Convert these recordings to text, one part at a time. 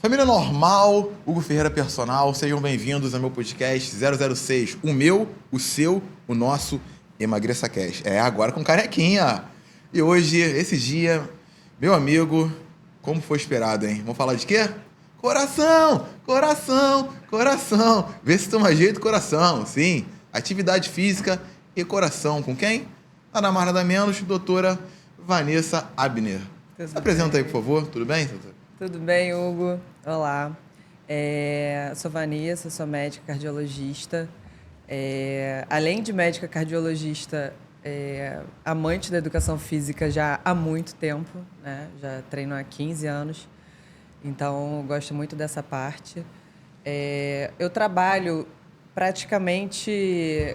Família normal, Hugo Ferreira Personal, sejam bem-vindos ao meu podcast 006, o meu, o seu, o nosso Emagreça Cash. Agora com carequinha. E hoje, esse dia, meu amigo, como foi esperado, hein? Vamos falar de quê? Coração, coração, coração. Vê se toma jeito, coração. Sim, atividade física e coração. Com quem? Nada mais, nada menos, doutora Vanessa Abner. Se apresenta aí, por favor. Tudo bem, doutora? Tudo bem, Hugo? Olá. Sou Vanessa, sou médica cardiologista. Além de médica cardiologista, amante da educação física já há muito tempo, né? Já treino há 15 anos, então gosto muito dessa parte. Eu trabalho praticamente,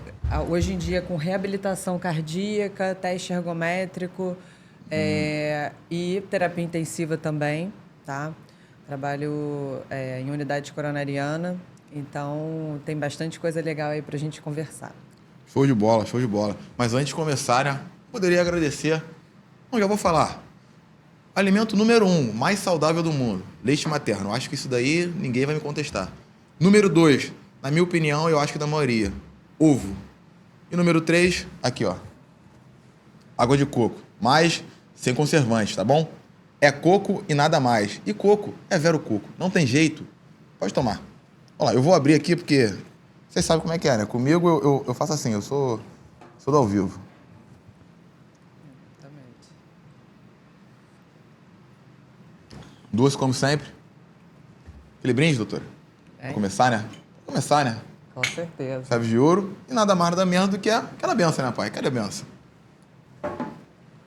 hoje em dia, com reabilitação cardíaca, teste ergométrico e terapia intensiva também. Tá? Trabalho em unidade coronariana, então tem bastante coisa legal aí para a gente conversar. Show de bola, show de bola. Mas antes de começar, né, poderia agradecer. Já vou falar. Alimento número 1, mais saudável do mundo, leite materno. Eu acho que isso daí ninguém vai me contestar. Número 2, na minha opinião, eu acho que da maioria, ovo. E número 3, aqui ó, água de coco, mas sem conservantes, tá bom? É coco e nada mais. E coco é vero coco. Não tem jeito. Pode tomar. Olha lá, eu vou abrir aqui porque vocês sabem como é que é, né? Comigo eu faço assim, eu sou do ao vivo. Exatamente. Duas como sempre. Aquele brinde, doutora? Vamos começar, né? Começar, né? Com certeza. Chave de ouro e nada mais, nada menos do que aquela benção, né, pai? Cadê a benção?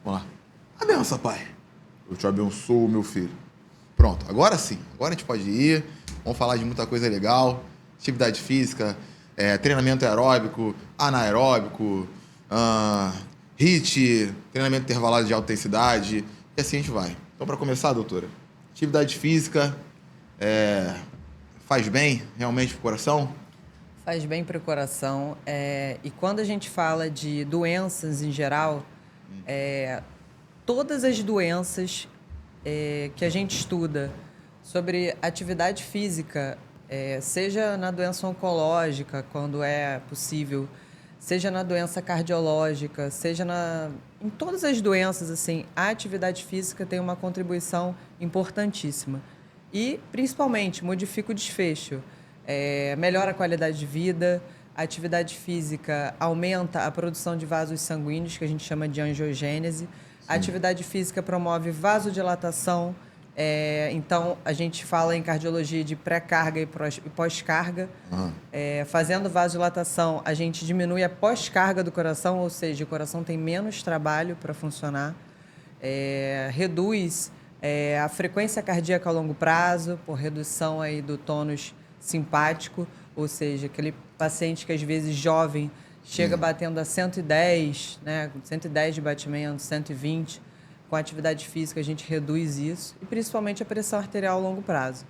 Vamos lá. A benção, pai. Eu te abençoo, meu filho. Pronto, agora sim. Agora a gente pode ir. Vamos falar de muita coisa legal. Atividade física, treinamento aeróbico, anaeróbico, HIIT, treinamento intervalado de alta intensidade. E assim a gente vai. Então, para começar, doutora, atividade física faz bem realmente para o coração? Faz bem para o coração. E quando a gente fala de doenças em geral, todas as doenças que a gente estuda sobre atividade física, seja na doença oncológica, quando é possível, seja na doença cardiológica, seja em todas as doenças, assim, a atividade física tem uma contribuição importantíssima. E, principalmente, modifica o desfecho, melhora a qualidade de vida. A atividade física aumenta a produção de vasos sanguíneos, que a gente chama de angiogênese. A atividade física promove vasodilatação. Então, a gente fala em cardiologia de pré-carga e pós-carga. Fazendo vasodilatação, a gente diminui a pós-carga do coração, ou seja, o coração tem menos trabalho para funcionar. Reduz a frequência cardíaca a longo prazo, por redução aí do tônus simpático, ou seja, aquele paciente que às vezes jovem chega batendo a 110, né, 110 de batimento, 120. Com a atividade física a gente reduz isso, e principalmente a pressão arterial a longo prazo,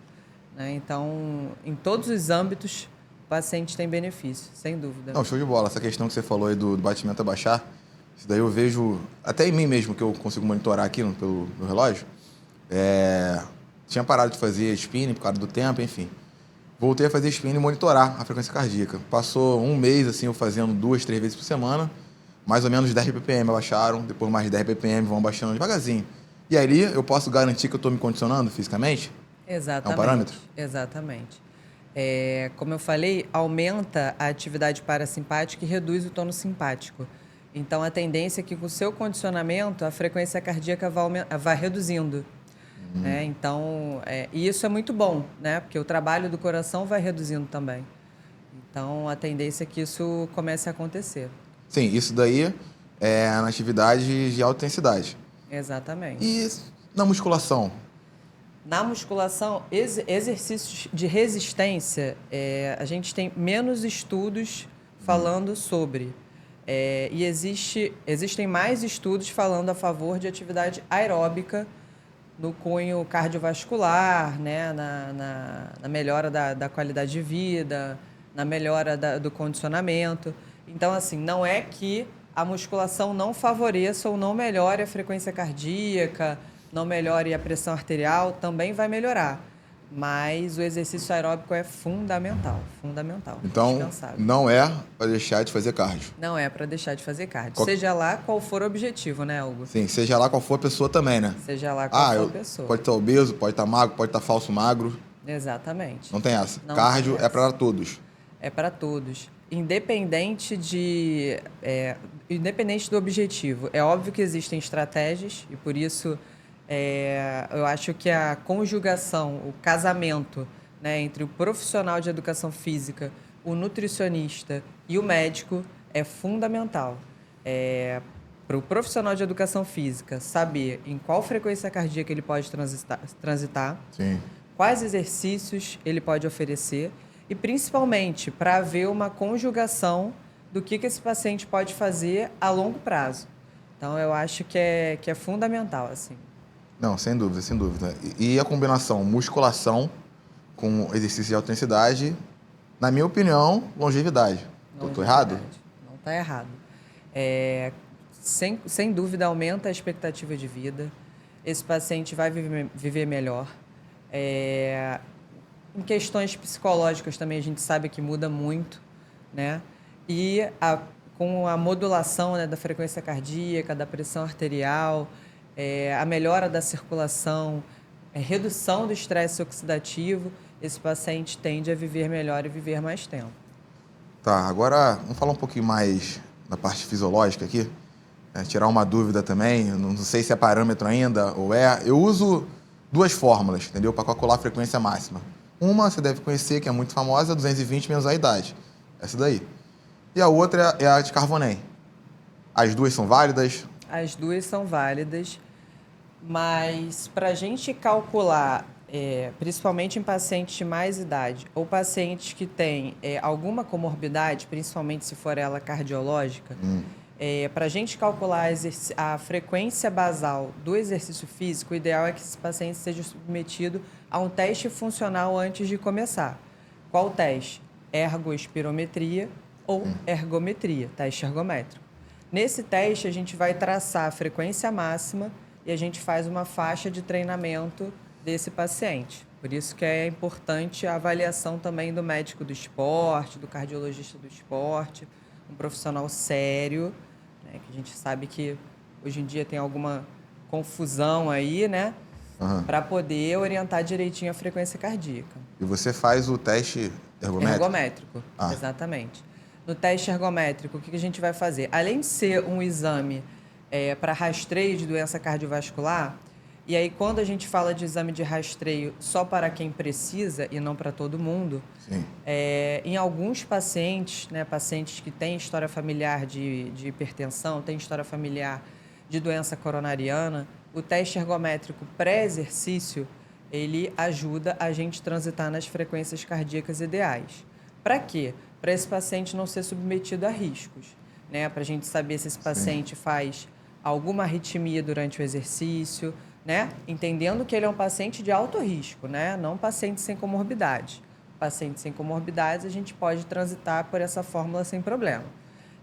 né? Então, em todos os âmbitos, o paciente tem benefício, sem dúvida. Não, show de bola. Essa questão que você falou aí do batimento abaixar, isso daí eu vejo, até em mim mesmo, que eu consigo monitorar aqui pelo relógio. Tinha parado de fazer spinning por causa do tempo, enfim. Voltei a fazer spinning e monitorar a frequência cardíaca. Passou um mês, assim, eu fazendo 2, 3 vezes por semana, mais ou menos 10 ppm abaixaram, depois mais 10 ppm vão abaixando devagarzinho. E aí eu posso garantir que eu estou me condicionando fisicamente? Exatamente. É um parâmetro? Exatamente. Como eu falei, aumenta a atividade parasimpática e reduz o tônus simpático. Então, a tendência é que com o seu condicionamento, a frequência cardíaca vai reduzindo. Então, e isso é muito bom, né? Porque o trabalho do coração vai reduzindo também. Então, a tendência é que isso comece a acontecer. Sim, isso daí é na atividade de alta intensidade. Exatamente. E na musculação? Na musculação, exercícios de resistência, a gente tem menos estudos falando sobre. E existem mais estudos falando a favor de atividade aeróbica no cunho cardiovascular, né, na melhora da qualidade de vida, na melhora do condicionamento. Então, assim, não é que a musculação não favoreça ou não melhore a frequência cardíaca, não melhore a pressão arterial, também vai melhorar. mas o exercício aeróbico é fundamental, fundamental, Então, indispensável. não é para deixar de fazer cardio. Não é para deixar de fazer cardio, Qual- seja lá qual for o objetivo, né, Hugo? Sim, seja lá qual for a pessoa também, né? Seja lá qual for a pessoa. Pode estar obeso, pode estar magro, pode estar falso magro. Exatamente. Não tem essa. Não Cardio tem é essa. para todos. É para todos, independente independente do objetivo. É óbvio que existem estratégias e por isso eu acho que a conjugação, o casamento, né, entre o profissional de educação física, o nutricionista e o médico é fundamental. Para o profissional de educação física saber em qual frequência cardíaca ele pode transitar, Sim. quais exercícios ele pode oferecer e, principalmente, para haver uma conjugação do que esse paciente pode fazer a longo prazo. Então, eu acho que é fundamental, assim. Não, sem dúvida, sem dúvida. E a combinação musculação com exercício de alta intensidade, na minha opinião, longevidade. Tô errado? Não está errado. Sem dúvida, aumenta a expectativa de vida. Esse paciente vai viver melhor. Em questões psicológicas também a gente sabe que muda muito, né? E com a modulação, né, da frequência cardíaca, da pressão arterial, a melhora da circulação, redução do estresse oxidativo, esse paciente tende a viver melhor e viver mais tempo. Tá, agora vamos falar um pouquinho mais da parte fisiológica aqui. Tirar uma dúvida também, não sei se é parâmetro ainda ou é. Eu uso duas fórmulas, entendeu? Para calcular a frequência máxima. Uma você deve conhecer, que é muito famosa, 220 menos a idade. Essa daí. E a outra é a de Carbonem. As duas são válidas? As duas são válidas, mas para a gente calcular, principalmente em pacientes de mais idade ou pacientes que têm alguma comorbidade, principalmente se for ela cardiológica, para a gente calcular a frequência basal do exercício físico, o ideal é que esse paciente seja submetido a um teste funcional antes de começar. Qual teste? Ergospirometria ou ergometria, teste ergométrico. Nesse teste, a gente vai traçar a frequência máxima e a gente faz uma faixa de treinamento desse paciente. Por isso que é importante a avaliação também do médico do esporte, do cardiologista do esporte, um profissional sério, né, que a gente sabe que hoje em dia tem alguma confusão aí, né? Para poder orientar direitinho a frequência cardíaca. E você faz o teste ergométrico? Ergométrico, exatamente. No teste ergométrico, o que a gente vai fazer? Além de ser um exame para rastreio de doença cardiovascular, e aí quando a gente fala de exame de rastreio só para quem precisa e não para todo mundo, em alguns pacientes, né, pacientes que têm história familiar de hipertensão, têm história familiar de doença coronariana, o teste ergométrico pré-exercício, ele ajuda a gente transitar nas frequências cardíacas ideais. Para quê? Para esse paciente não ser submetido a riscos, né? Para a gente saber se esse paciente faz alguma arritmia durante o exercício, né? Entendendo que ele é um paciente de alto risco, né? Não um paciente sem comorbidade. Paciente sem comorbidades, a gente pode transitar por essa fórmula sem problema.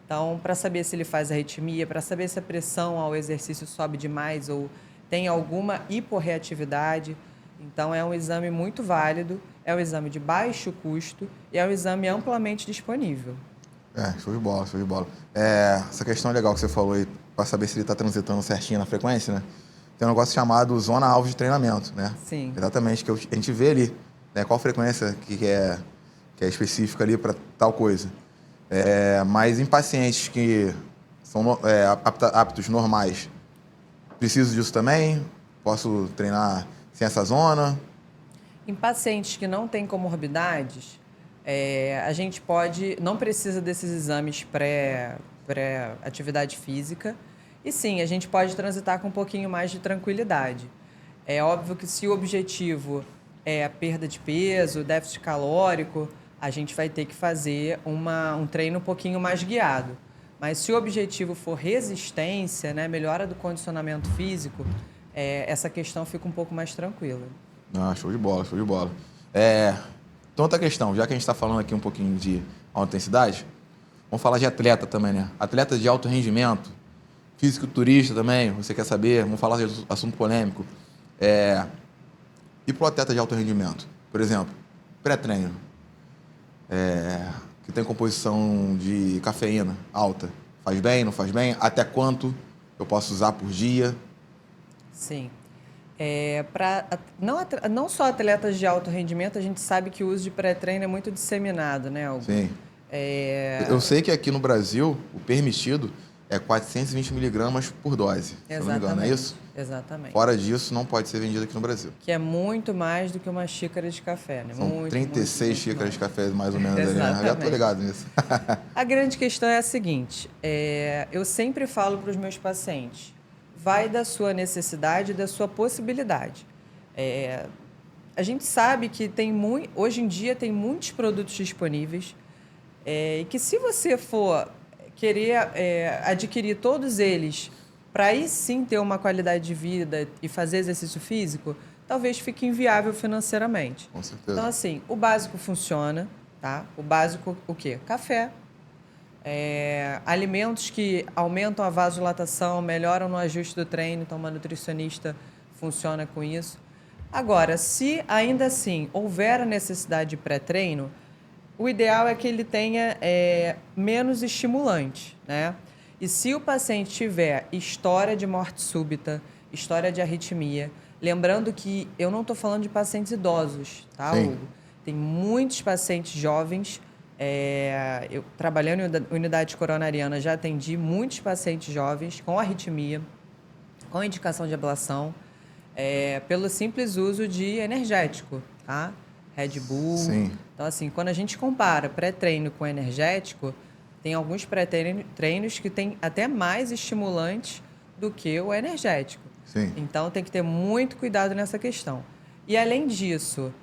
Então, para saber se ele faz arritmia, para saber se a pressão ao exercício sobe demais ou tem alguma hiporreatividade. Então, é um exame muito válido, é um exame de baixo custo e é um exame amplamente disponível. Show de bola, show de bola. Essa questão legal que você falou aí, para saber se ele está transitando certinho na frequência, né? Tem um negócio chamado zona-alvo de treinamento, né? Sim. Exatamente, que a gente vê ali, né? Qual frequência que é específica ali para tal coisa. Mas em pacientes que são aptos normais, preciso disso também? Posso treinar sem essa zona? Em pacientes que não têm comorbidades, a gente não precisa desses exames pré-atividade física. E sim, a gente pode transitar com um pouquinho mais de tranquilidade. É óbvio que se o objetivo é a perda de peso, déficit calórico, a gente vai ter que fazer um treino um pouquinho mais guiado. Mas se o objetivo for resistência, né, melhora do condicionamento físico, essa questão fica um pouco mais tranquila. Show de bola, show de bola. Então, outra questão, já que a gente está falando aqui um pouquinho de alta intensidade, vamos falar de atleta também, né? Atleta de alto rendimento, fisiculturista também, você quer saber? Vamos falar de assunto polêmico. E para o atleta de alto rendimento? Por exemplo, pré-treino, que tem composição de cafeína alta. Faz bem, não faz bem? Até quanto eu posso usar por dia? Sim. Não só atletas de alto rendimento, a gente sabe que o uso de pré-treino é muito disseminado, né, Hugo? Sim. Eu sei que aqui no Brasil, o permitido é 420 miligramas por dose, se eu não me engano, é isso? Exatamente. Fora disso, não pode ser vendido aqui no Brasil. Que é muito mais do que uma xícara de café, né? São 36 xícaras de café, mais ou menos, ali, né? Eu já tô ligado nisso. A grande questão é a seguinte, eu sempre falo para os meus pacientes, vai da sua necessidade e da sua possibilidade. A gente sabe que hoje em dia tem muitos produtos disponíveis e que se você for querer adquirir todos eles para aí sim ter uma qualidade de vida e fazer exercício físico, talvez fique inviável financeiramente. Com certeza. Então, assim, o básico funciona, tá? O básico, o quê? Café. Alimentos que aumentam a vasodilatação, melhoram no ajuste do treino, então uma nutricionista funciona com isso. Agora, se ainda assim houver a necessidade de pré-treino, o ideal é que ele tenha menos estimulante, né? E se o paciente tiver história de morte súbita, história de arritmia, lembrando que eu não estou falando de pacientes idosos, tá, Sim. Hugo? Tem muitos pacientes jovens. Eu trabalhando em unidade coronariana já atendi muitos pacientes jovens com arritmia, com indicação de ablação, pelo simples uso de energético, tá? Red Bull. Sim. Então, assim, quando a gente compara pré-treino com energético, tem alguns pré-treinos que têm até mais estimulantes do que o energético. Sim. Então, tem que ter muito cuidado nessa questão. E, além disso,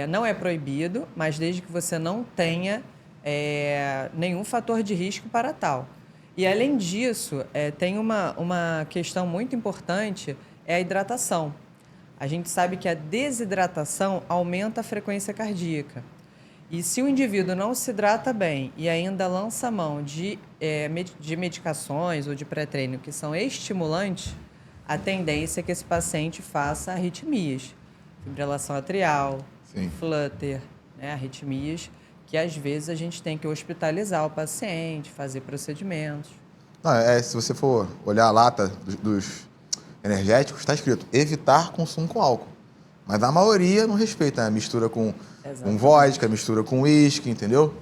não é proibido, mas desde que você não tenha nenhum fator de risco para tal. E, além disso, tem uma questão muito importante, é a hidratação. A gente sabe que a desidratação aumenta a frequência cardíaca. E se o indivíduo não se hidrata bem e ainda lança mão de medicações ou de pré-treino que são estimulantes, a tendência é que esse paciente faça arritmias, fibrilação atrial, Sim. flutter, né, arritmias, que às vezes a gente tem que hospitalizar o paciente, fazer procedimentos. Se você for olhar a lata dos energéticos, está escrito evitar consumo com álcool. Mas a maioria não respeita, né? Mistura com vodka, mistura com uísque, entendeu?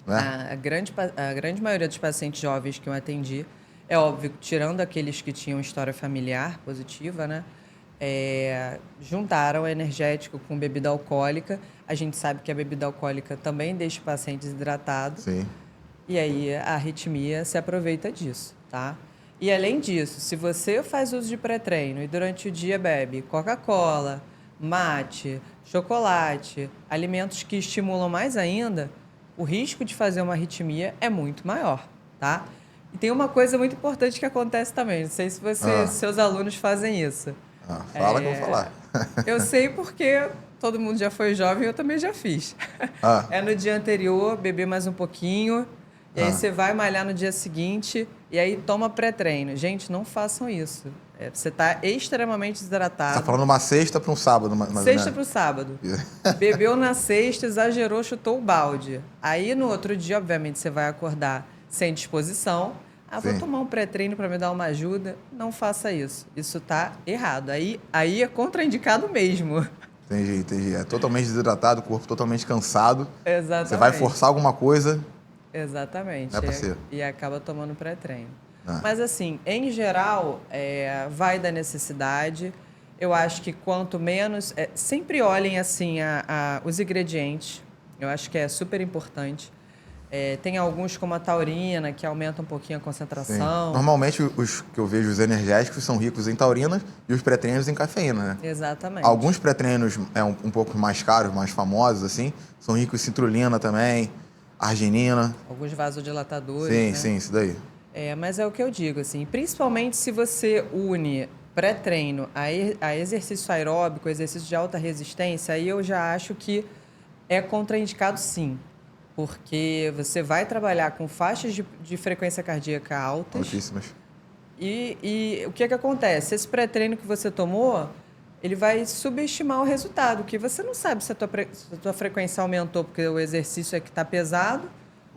Né? A grande maioria dos pacientes jovens que eu atendi, é óbvio, tirando aqueles que tinham história familiar positiva, né? Juntaram energético com bebida alcoólica. A gente sabe que a bebida alcoólica também deixa o paciente desidratado. Sim. E aí a arritmia se aproveita disso, tá? E além disso, se você faz uso de pré-treino e durante o dia bebe Coca-Cola, mate, chocolate, alimentos que estimulam mais ainda, o risco de fazer uma arritmia é muito maior, tá? E tem uma coisa muito importante que acontece também, não sei se seus alunos fazem isso. Fala que eu vou falar. Eu sei porque todo mundo já foi jovem e eu também já fiz. É no dia anterior, beber mais um pouquinho, e aí você vai malhar no dia seguinte e aí toma pré-treino. Gente, não façam isso. Você está extremamente desidratado. Você está falando uma sexta para um sábado, mais sexta para o sábado. Bebeu na sexta, exagerou, chutou o balde. Aí no outro dia, obviamente, você vai acordar sem disposição. Vou tomar um pré-treino para me dar uma ajuda. Não faça isso. Isso está errado. Aí é contraindicado mesmo. Entendi. É totalmente desidratado, o corpo totalmente cansado. Exatamente. Você vai forçar alguma coisa. Exatamente. Não é pra ser. E acaba tomando pré-treino. Mas, assim, em geral, vai da necessidade. Eu acho que quanto menos... sempre olhem, assim, os ingredientes. Eu acho que é super importante. Tem alguns, como a taurina, que aumenta um pouquinho a concentração. Sim. Normalmente, os que eu vejo, os energéticos, são ricos em taurina e os pré-treinos em cafeína, né? Exatamente. Alguns pré-treinos um pouco mais caros, mais famosos, assim, são ricos em citrulina também, arginina. Alguns vasodilatadores, Sim, isso daí. Mas é o que eu digo, assim, principalmente se você une pré-treino a exercício aeróbico, exercício de alta resistência, aí eu já acho que é contraindicado sim, porque você vai trabalhar com faixas de frequência cardíaca altas. Altíssimas. E o que acontece? Esse pré-treino que você tomou, ele vai subestimar o resultado, que você não sabe se se a tua frequência aumentou porque o exercício é que está pesado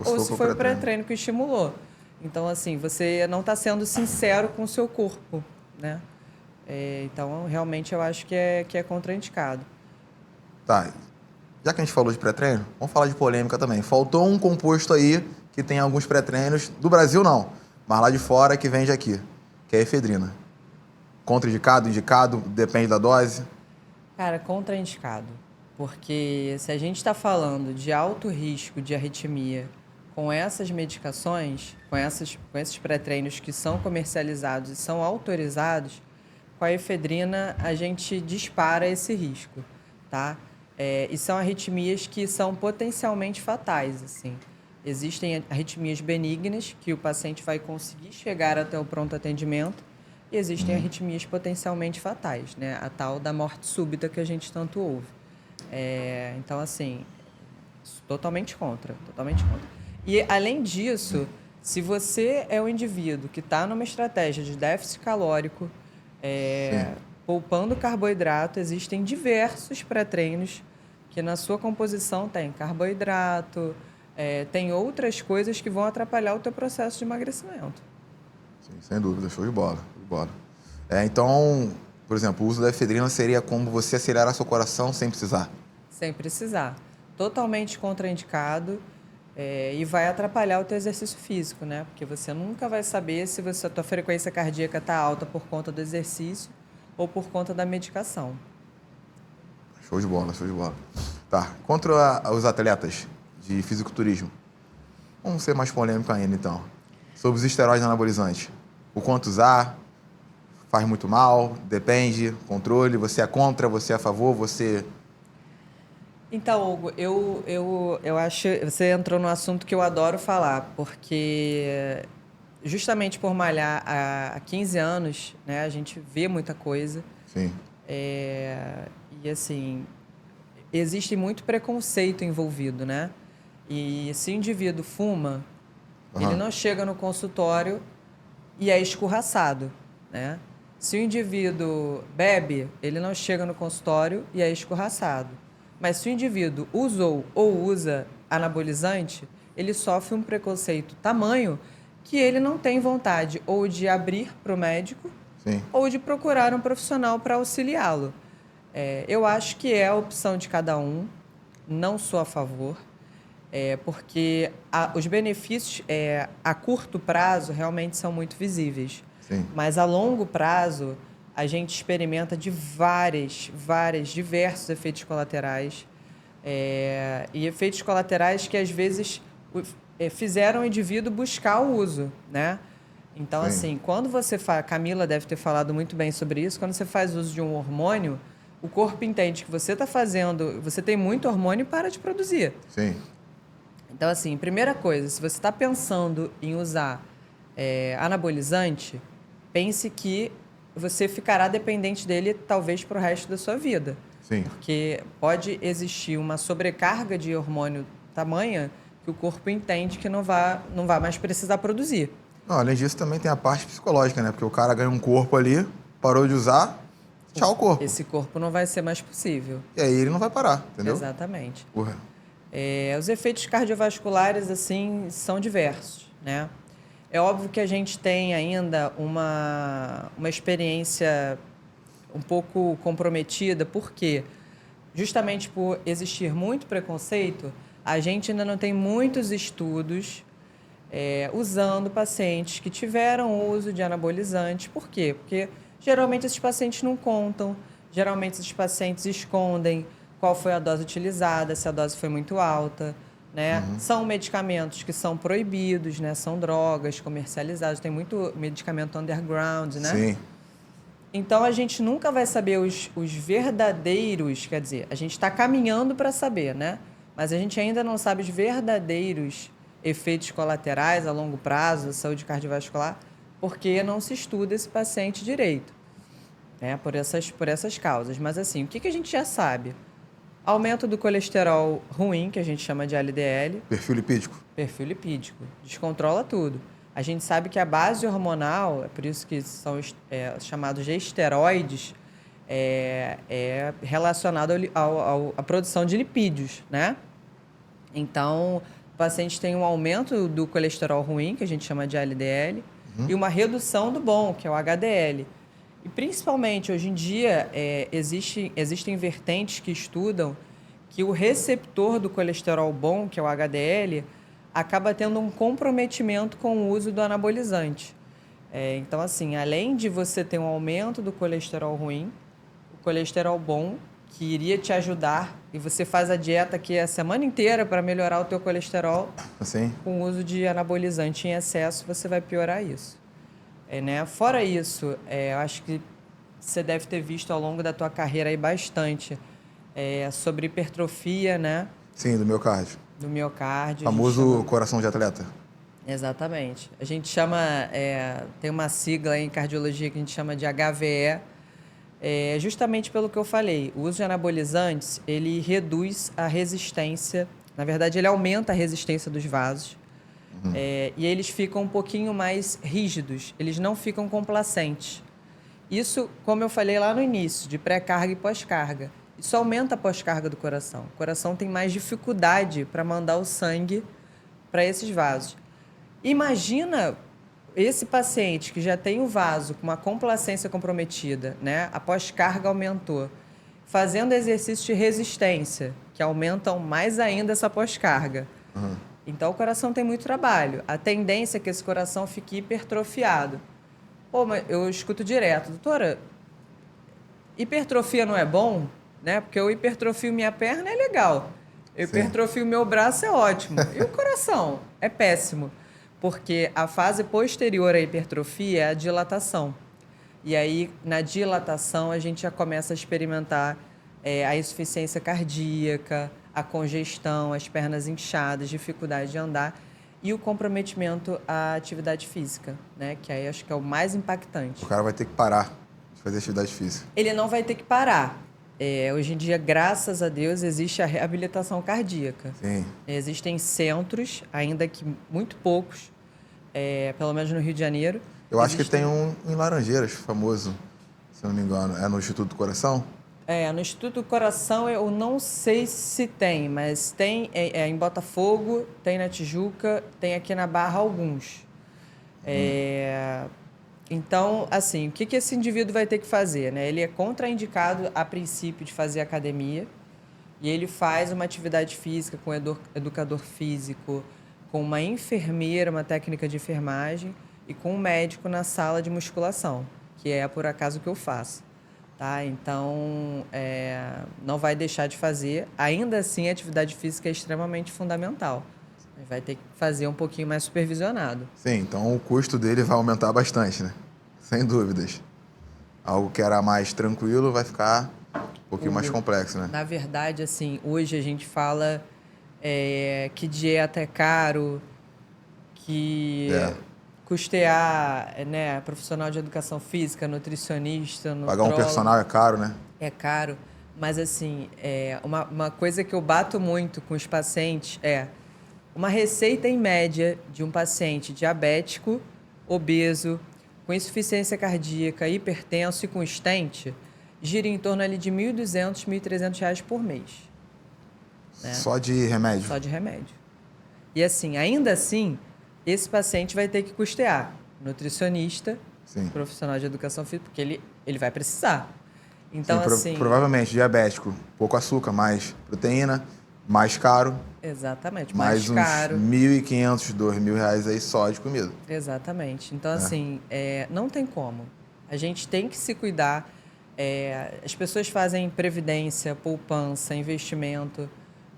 ou se foi o pré-treino que estimulou. Então, assim, você não está sendo sincero com o seu corpo, né? Então, realmente, eu acho que é contraindicado. Tá. Já que a gente falou de pré-treino, vamos falar de polêmica também. Faltou um composto aí que tem alguns pré-treinos, do Brasil não, mas lá de fora que vende aqui, que é a efedrina. Contraindicado, indicado, depende da dose? Cara, contraindicado. Porque se a gente está falando de alto risco de arritmia com essas medicações, com esses pré-treinos que são comercializados e são autorizados, com a efedrina a gente dispara esse risco, tá? E são arritmias que são potencialmente fatais, assim. Existem arritmias benignas, que o paciente vai conseguir chegar até o pronto atendimento, e existem arritmias potencialmente fatais, né? A tal da morte súbita que a gente tanto ouve. Então, assim, totalmente contra, totalmente contra. E, além disso, se você é um indivíduo que está numa estratégia de déficit calórico, poupando carboidrato, existem diversos pré-treinos que na sua composição tem carboidrato, tem outras coisas que vão atrapalhar o teu processo de emagrecimento. Sim, sem dúvida, show de bola. Show de bola. Então, por exemplo, o uso da efedrina seria como você acelerar seu coração sem precisar? Sem precisar. Totalmente contraindicado e vai atrapalhar o teu exercício físico, né? Porque você nunca vai saber se a tua frequência cardíaca está alta por conta do exercício ou por conta da medicação. Show de bola, show de bola. Tá, contra os atletas de fisiculturismo, vamos ser mais polêmico ainda, então. Sobre os esteroides anabolizantes. O quanto usar? Faz muito mal? Depende? Controle? Você é contra? Você é a favor? Você... Então, Hugo, eu acho... Você entrou num assunto que eu adoro falar, porque justamente por malhar há 15 anos, né, a gente vê muita coisa. Sim. E, assim, existe muito preconceito envolvido, né? E se o indivíduo fuma, ele não chega no consultório e é escorraçado, né? Se o indivíduo bebe, ele não chega no consultório e é escorraçado. Mas se o indivíduo usou ou usa anabolizante, ele sofre um preconceito tamanho que ele não tem vontade ou de abrir para o médico ou de procurar um profissional para auxiliá-lo. Eu acho que é a opção de cada um, não sou a favor, porque os benefícios a curto prazo realmente são muito visíveis. Sim. Mas a longo prazo, a gente experimenta de diversos efeitos colaterais. E efeitos colaterais que, às vezes, fizeram o indivíduo buscar o uso, né? Então, assim, quando você faz... Camila deve ter falado muito bem sobre isso. Quando você faz uso de um hormônio, o corpo entende que você está fazendo... Você tem muito hormônio e para de produzir. Sim. Então, assim, primeira coisa, se você está pensando em usar anabolizante, pense que você ficará dependente dele talvez para o resto da sua vida. Sim. Porque pode existir uma sobrecarga de hormônio tamanha que o corpo entende que não vai mais precisar produzir. Não, além disso, também tem a parte psicológica, né? Porque o cara ganha um corpo ali, parou de usar, tchau corpo. Esse corpo não vai ser mais possível. E aí ele não vai parar, entendeu? Exatamente. Porra. Os efeitos cardiovasculares, assim, são diversos, né? É óbvio que a gente tem ainda uma experiência um pouco comprometida, porque justamente por existir muito preconceito, a gente ainda não tem muitos estudos usando pacientes que tiveram uso de anabolizantes. Por quê? Porque geralmente esses pacientes não contam, geralmente esses pacientes escondem qual foi a dose utilizada, se a dose foi muito alta, né? São medicamentos que são proibidos, né? São drogas comercializadas, tem muito medicamento underground, né? Sim. Então, a gente nunca vai saber os verdadeiros, quer dizer, a gente está caminhando para saber, né? Mas a gente ainda não sabe os verdadeiros efeitos colaterais a longo prazo da saúde cardiovascular, porque não se estuda esse paciente direito, né? Por essas causas. Mas, assim, o que a gente já sabe? Aumento do colesterol ruim, que a gente chama de LDL. Perfil lipídico. Perfil lipídico. Descontrola tudo. A gente sabe que a base hormonal, é por isso que são chamados de esteroides, é relacionado à produção de lipídios, né? Então, o paciente tem um aumento do colesterol ruim, que a gente chama de LDL, e uma redução do bom, que é o HDL. E, principalmente, hoje em dia, existem vertentes que estudam que o receptor do colesterol bom, que é o HDL, acaba tendo um comprometimento com o uso do anabolizante. Então, assim, além de você ter um aumento do colesterol ruim, o colesterol bom, que iria te ajudar, e você faz a dieta aqui a semana inteira para melhorar o teu colesterol, Assim? com o uso de anabolizante em excesso, você vai piorar isso. Né? Fora isso, eu acho que você deve ter visto ao longo da tua carreira aí bastante sobre hipertrofia, né? Sim, do miocárdio. Do miocárdio. Famoso coração de atleta. Exatamente. A gente chama, tem uma sigla em cardiologia que a gente chama de HVE, justamente pelo que eu falei. O uso de anabolizantes, ele reduz a resistência, na verdade, ele aumenta a resistência dos vasos, e eles ficam um pouquinho mais rígidos, eles não ficam complacentes. Isso, como eu falei lá no início, de pré-carga e pós-carga. Isso aumenta a pós-carga do coração. O coração tem mais dificuldade para mandar o sangue para esses vasos. Imagina esse paciente que já tem o vaso com uma complacência comprometida, né? A pós-carga aumentou, fazendo exercícios de resistência, que aumentam mais ainda essa pós-carga. Então, o coração tem muito trabalho. A tendência é que esse coração fique hipertrofiado. Pô, mas eu escuto direto, doutora, hipertrofia não é bom? Né? Porque eu hipertrofio minha perna é legal. Eu hipertrofio meu braço é ótimo. E o coração? É péssimo. Porque a fase posterior à hipertrofia é a dilatação. E aí, na dilatação, a gente já começa a experimentar a insuficiência cardíaca, a congestão, as pernas inchadas, dificuldade de andar e o comprometimento à atividade física, né? Que aí acho que é o mais impactante. O cara vai ter que parar de fazer atividade física. Ele não vai ter que parar. Hoje em dia, graças a Deus, existe a reabilitação cardíaca. Sim. Existem centros, ainda que muito poucos, pelo menos no Rio de Janeiro. Eu acho que tem um em Laranjeiras, famoso, se não me engano. É no Instituto do Coração? No Instituto do Coração eu não sei se tem, mas tem em Botafogo, tem na Tijuca, tem aqui na Barra alguns. Então, assim, o que esse indivíduo vai ter que fazer? Né? Ele é contraindicado, a princípio, de fazer academia, e ele faz uma atividade física com educador físico, com uma enfermeira, uma técnica de enfermagem, e com um médico na sala de musculação, que é, por acaso, o que eu faço. Tá? Então, não vai deixar de fazer. Ainda assim, a atividade física é extremamente fundamental. Vai ter que fazer um pouquinho mais supervisionado. Sim, então o custo dele vai aumentar bastante, né? Sem dúvidas. Algo que era mais tranquilo vai ficar um pouquinho mais complexo, né? Na verdade, assim, hoje a gente fala que dieta é caro, que custear, né, profissional de educação física, nutricionista, pagar um personal é caro, né? É caro, mas assim, uma coisa que eu bato muito com os pacientes uma receita em média de um paciente diabético, obeso, com insuficiência cardíaca, hipertenso e com stent, gira em torno ali de R$ 1.200, R$ 1.300 por mês. Né? Só de remédio? Só de remédio. E assim, ainda assim, esse paciente vai ter que custear nutricionista, profissional de educação física, porque ele vai precisar. Então, assim... Provavelmente, diabético, pouco açúcar, mais proteína, mais caro. Exatamente, mais Mais caro. uns R$ 1.500, R$ 2.000 aí só de comida. Exatamente. Então, assim, não tem como. A gente tem que se cuidar. As pessoas fazem previdência, poupança, investimento.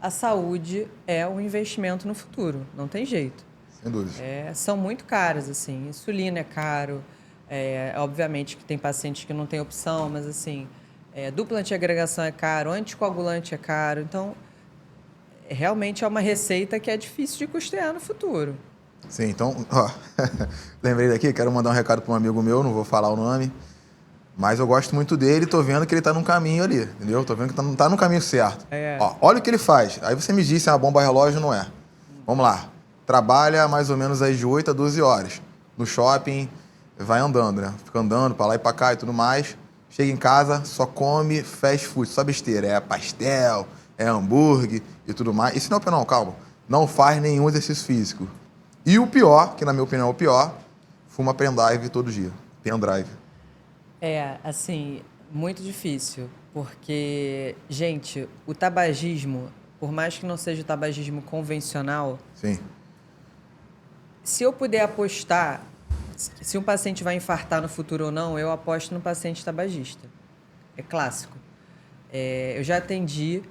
A saúde é um investimento no futuro, não tem jeito. Sem dúvida. São muito caras, assim. Insulina é caro. Obviamente que tem pacientes que não têm opção, mas, assim, dupla antiagregação é caro, anticoagulante é caro. Então, realmente é uma receita que é difícil de custear no futuro. Sim, então, lembrei daqui, quero mandar um recado para um amigo meu, não vou falar o nome, mas eu gosto muito dele e tô vendo que ele tá num caminho ali, entendeu? Tô vendo que tá no caminho certo. Olha o que ele faz. Aí você me diz se é uma bomba relógio ou não é. Vamos lá. Trabalha mais ou menos aí de 8 a 12 horas. No shopping, vai andando, né? Fica andando para lá e para cá e tudo mais. chega em casa, só come fast food, só besteira. É pastel, é hambúrguer e tudo mais. Isso não é o penal, calma. Não faz nenhum exercício físico. E o pior, que na minha opinião é o pior, fuma pendrive todo dia. Pendrive. Assim, muito difícil, porque, gente, o tabagismo, por mais que não seja o tabagismo convencional, Sim. se eu puder apostar se um paciente vai infartar no futuro ou não, eu aposto no paciente tabagista. É clássico. Eu já atendi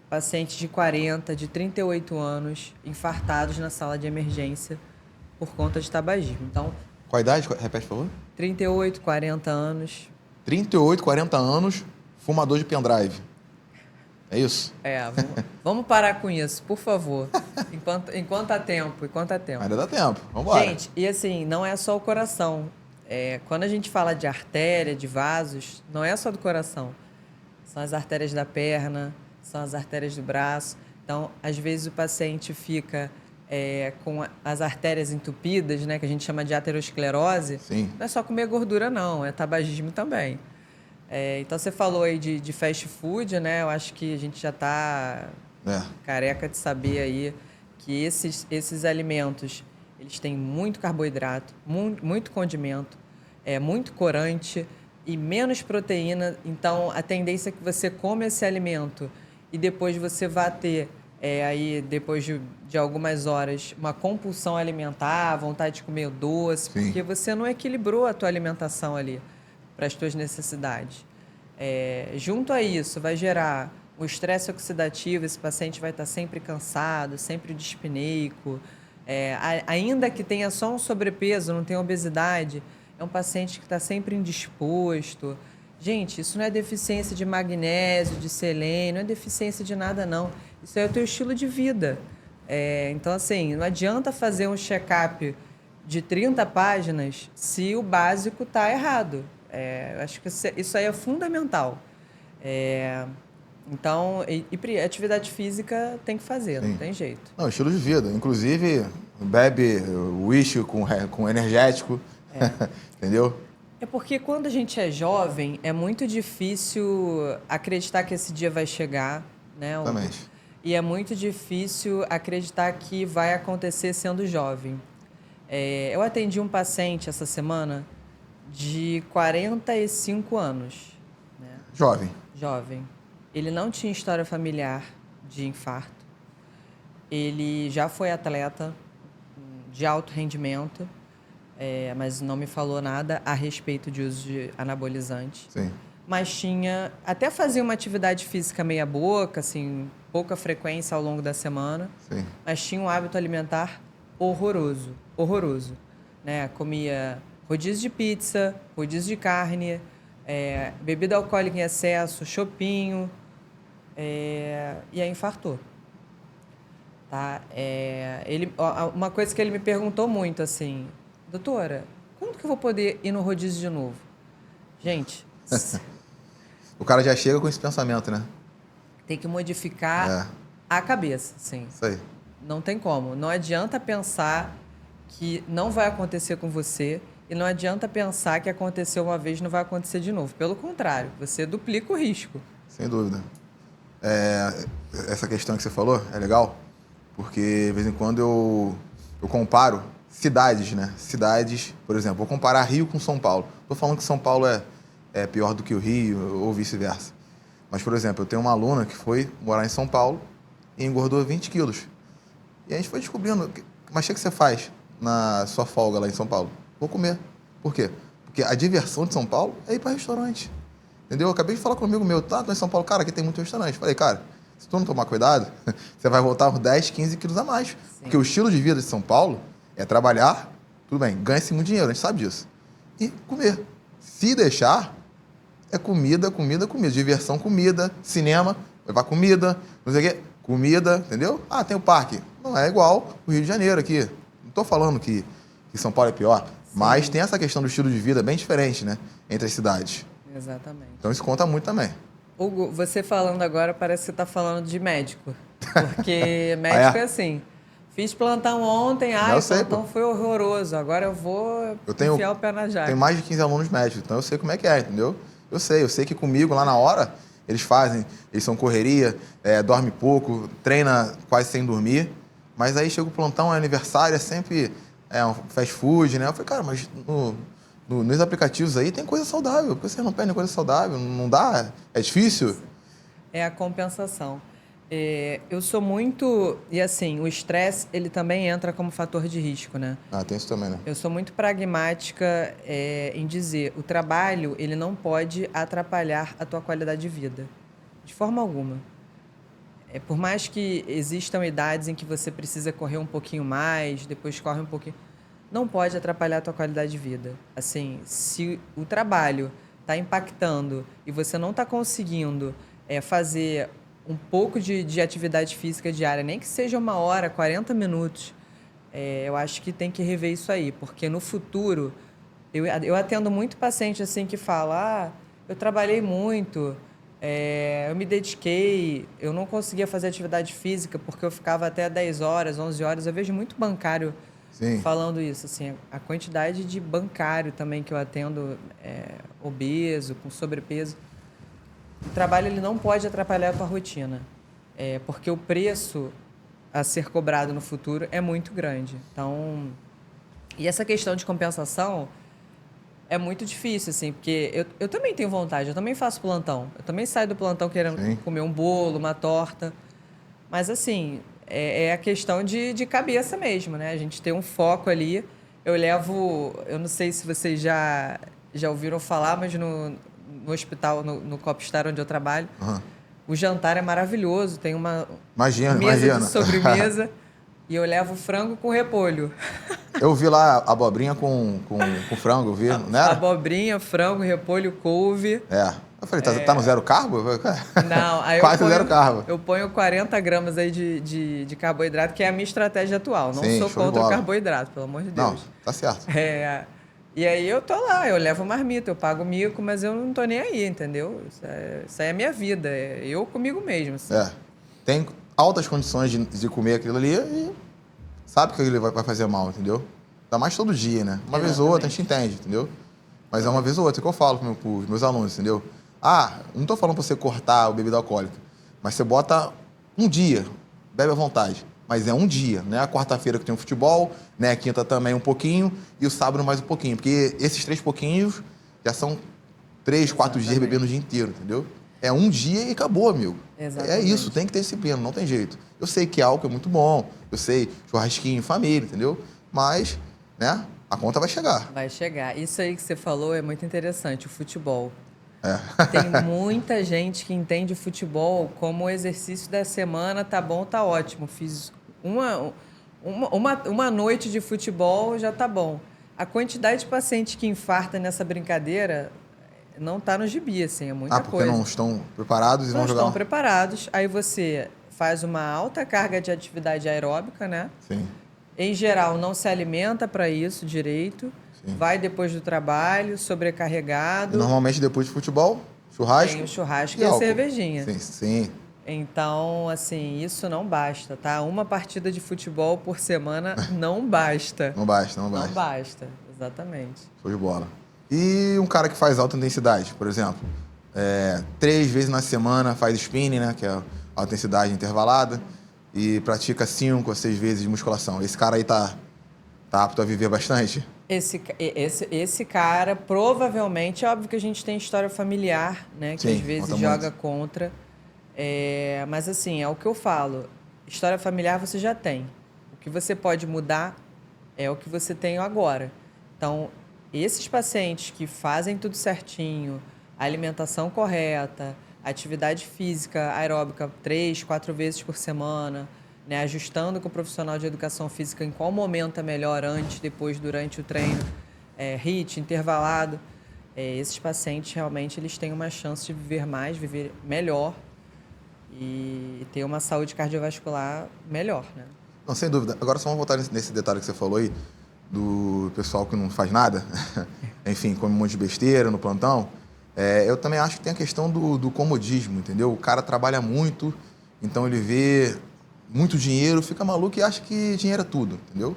pacientes de 40, de 38 anos, infartados na sala de emergência por conta de tabagismo. Então, Qual a idade? Repete, por favor. 38, 40 anos. 38, 40 anos, fumador de pendrive. É isso? Vamos parar com isso, por favor. Enquanto há tempo, Ainda dá tempo. Vamos embora. Gente, e assim, não é só o coração. Quando a gente fala de artéria, de vasos, não é só do coração. São as artérias da perna, são as artérias do braço. Então, às vezes o paciente fica com as artérias entupidas, né, que a gente chama de aterosclerose. Sim. Não é só comer gordura, não. É tabagismo também. Então, você falou aí de fast food, né? Eu acho que a gente já está careca de saber aí que esses alimentos, eles têm muito carboidrato, muito condimento, muito corante e menos proteína. Então, a tendência é que você come esse alimento e depois você vai ter, aí, depois de algumas horas, uma compulsão alimentar, vontade de comer doce, Sim. porque você não equilibrou a tua alimentação ali para as tuas necessidades. Junto a isso, vai gerar o estresse oxidativo, esse paciente vai estar sempre cansado, sempre dispneico. Ainda que tenha só um sobrepeso, não tenha obesidade, é um paciente que está sempre indisposto. Gente, isso não é deficiência de magnésio, de selênio, não é deficiência de nada, não. Isso é o teu estilo de vida. Então, assim, não adianta fazer um check-up de 30 páginas se o básico está errado. Eu acho que isso aí é fundamental. Então, atividade física tem que fazer, Sim. não tem jeito. Não, estilo de vida. Inclusive, bebe uísque com energético. Entendeu? É porque quando a gente é jovem, é muito difícil acreditar que esse dia vai chegar, né? Exatamente. E é muito difícil acreditar que vai acontecer sendo jovem. Eu atendi um paciente essa semana de 45 anos. Né? Jovem. Ele não tinha história familiar de infarto. Ele já foi atleta de alto rendimento, mas não me falou nada a respeito de uso de anabolizante. Sim. Mas até fazia uma atividade física meia boca, assim, pouca frequência ao longo da semana. Sim. Mas tinha um hábito alimentar horroroso. Né? Comia rodízio de pizza, rodízio de carne, bebida alcoólica em excesso, chopinho, e aí infartou. Tá? Uma coisa que ele me perguntou muito, assim, doutora, quando que eu vou poder ir no rodízio de novo? Gente... O cara já chega com esse pensamento, né? Tem que modificar a cabeça, sim. Isso aí. Não tem como. Não adianta pensar que não vai acontecer com você e não adianta pensar que aconteceu uma vez e não vai acontecer de novo. Pelo contrário, você duplica o risco. Sem dúvida. Essa questão que você falou é legal, porque de vez em quando eu comparo cidades, né? Cidades, por exemplo, vou comparar Rio com São Paulo. Estou falando que São Paulo é pior do que o Rio ou vice-versa. Mas, por exemplo, eu tenho uma aluna que foi morar em São Paulo e engordou 20 quilos. E a gente foi descobrindo, mas o que você faz na sua folga lá em São Paulo? Vou comer. Por quê? Porque a diversão de São Paulo é ir para restaurante. Entendeu? Eu acabei de falar com um amigo meu, tô em São Paulo, cara, aqui tem muito restaurante. Falei, cara, se tu não tomar cuidado, você vai voltar uns 10, 15 quilos a mais. Sim. Porque o estilo de vida de São Paulo é trabalhar, tudo bem, ganha-se muito dinheiro, a gente sabe disso. E comer. Se deixar, é comida. Diversão, comida. Cinema, levar comida, não sei o quê. Comida, entendeu? Ah, tem o parque. Não é igual o Rio de Janeiro aqui. Não estou falando que São Paulo é pior, sim, mas tem essa questão do estilo de vida bem diferente, né? Entre as cidades. Exatamente. Então isso conta muito também. Hugo, você falando agora parece que você está falando de médico. Porque médico é assim. Fiz plantão ontem, o plantão foi horroroso. Agora eu vou enfiar o pé na jaca. Tenho mais de 15 alunos médicos, então eu sei como é que é, entendeu? Eu sei que comigo, lá na hora, eles são correria, dorme pouco, treina quase sem dormir, mas aí chega o plantão, é aniversário, é sempre um fast food, né? Eu falei, cara, mas nos aplicativos aí tem coisa saudável, por que vocês não pedem coisa saudável? Não dá? É difícil? É a compensação. Eu sou muito... E assim, o estresse, ele também entra como fator de risco, né? Ah, tem isso também, né? Eu sou muito pragmática em dizer, o trabalho, ele não pode atrapalhar a tua qualidade de vida. De forma alguma. Por mais que existam idades em que você precisa correr um pouquinho mais, depois corre um pouquinho... Não pode atrapalhar a tua qualidade de vida. Assim, se o trabalho está impactando e você não está conseguindo fazer um pouco de atividade física diária, nem que seja 1 hora, 40 minutos, eu acho que tem que rever isso aí, porque no futuro, eu atendo muito paciente assim que fala, eu trabalhei muito, eu me dediquei, eu não conseguia fazer atividade física porque eu ficava até 10 horas, 11 horas, eu vejo muito bancário Sim. falando isso, assim, a quantidade de bancário também que eu atendo obeso, com sobrepeso. O trabalho ele não pode atrapalhar a tua rotina, porque o preço a ser cobrado no futuro é muito grande. Então, e essa questão de compensação é muito difícil, assim, porque eu também tenho vontade, eu também faço plantão, eu também saio do plantão querendo Sim. comer um bolo, uma torta, mas assim, é a questão de cabeça mesmo, né? A gente tem um foco ali. Eu não sei se vocês já ouviram falar, mas no hospital, no Copstar onde eu trabalho, Uhum. o jantar é maravilhoso, tem uma Imagina. de sobremesa e eu levo frango com repolho. Eu vi lá abobrinha com frango, eu vi, não era? Abobrinha, frango, repolho, couve. Eu falei, tá no zero carbo? Não, aí Quase zero carbo. eu ponho 40 gramas aí de carboidrato, que é a minha estratégia atual. Não Sim, sou show de contra o bola. carboidrato, pelo amor de Deus. Não, tá certo. E aí eu tô lá, eu levo marmita, eu pago mico, mas eu não tô nem aí, entendeu? Isso aí é a minha vida, é eu comigo mesmo. Assim. Tem altas condições de comer aquilo ali e sabe que aquilo vai fazer mal, entendeu? Ainda mais todo dia, né? Uma vez ou outra a gente entende, entendeu? Mas é uma vez ou outra que eu falo pros meus alunos, entendeu? Não tô falando pra você cortar a bebida alcoólica, mas você bota um dia, bebe à vontade. Mas é um dia, né? A quarta-feira que tem o futebol, né? A quinta também um pouquinho e o sábado mais um pouquinho. Porque esses 3 pouquinhos já são 3, 4 dias bebendo o dia inteiro, entendeu? É um dia e acabou, amigo. Exatamente. É isso, tem que ter disciplina, não tem jeito. Eu sei que álcool é muito bom, eu sei, churrasquinho, família, entendeu? Mas, né? A conta vai chegar. Vai chegar. Isso aí que você falou é muito interessante, o futebol. Tem muita gente que entende o futebol como exercício da semana, tá bom, tá ótimo. Fiz uma noite de futebol, já tá bom. A quantidade de pacientes que infarta nessa brincadeira não tá no gibi, assim, é muita porque coisa. não estão preparados e Não vão jogar. estão preparados. Aí você faz uma alta carga de atividade aeróbica, né? Sim. Em geral, não se alimenta para isso direito. Sim. Vai depois do trabalho, sobrecarregado. E normalmente depois de futebol, churrasco. Tem o churrasco e a álcool. cervejinha. Sim. Então, assim, isso não basta, tá? Uma partida de futebol por semana não basta. Não basta. Não basta, exatamente. Show de bola. E um cara que faz alta intensidade, por exemplo, 3 vezes na semana faz spinning, né? Que é a intensidade intervalada, e pratica 5 a 6 vezes de musculação. Esse cara aí tá apto a viver bastante? Esse cara, provavelmente, é óbvio que a gente tem história familiar, né? Que Sim, às vezes conta joga muito. contra. Mas assim, é o que eu falo. História familiar você já tem. O que você pode mudar é o que você tem agora. Então, esses pacientes que fazem tudo certinho, a alimentação correta, atividade física aeróbica 3, 4 vezes por semana, né, ajustando com o profissional de educação física em qual momento é melhor, antes, depois, durante o treino, HIIT, intervalado. Esses pacientes realmente eles têm uma chance de viver mais, viver melhor e ter uma saúde cardiovascular melhor, né? Não, sem dúvida. Agora só vamos voltar nesse detalhe que você falou aí, do pessoal que não faz nada, enfim, come um monte de besteira no plantão. Eu também acho que tem a questão do comodismo, entendeu? O cara trabalha muito, então ele vê muito dinheiro, fica maluco e acha que dinheiro é tudo, entendeu?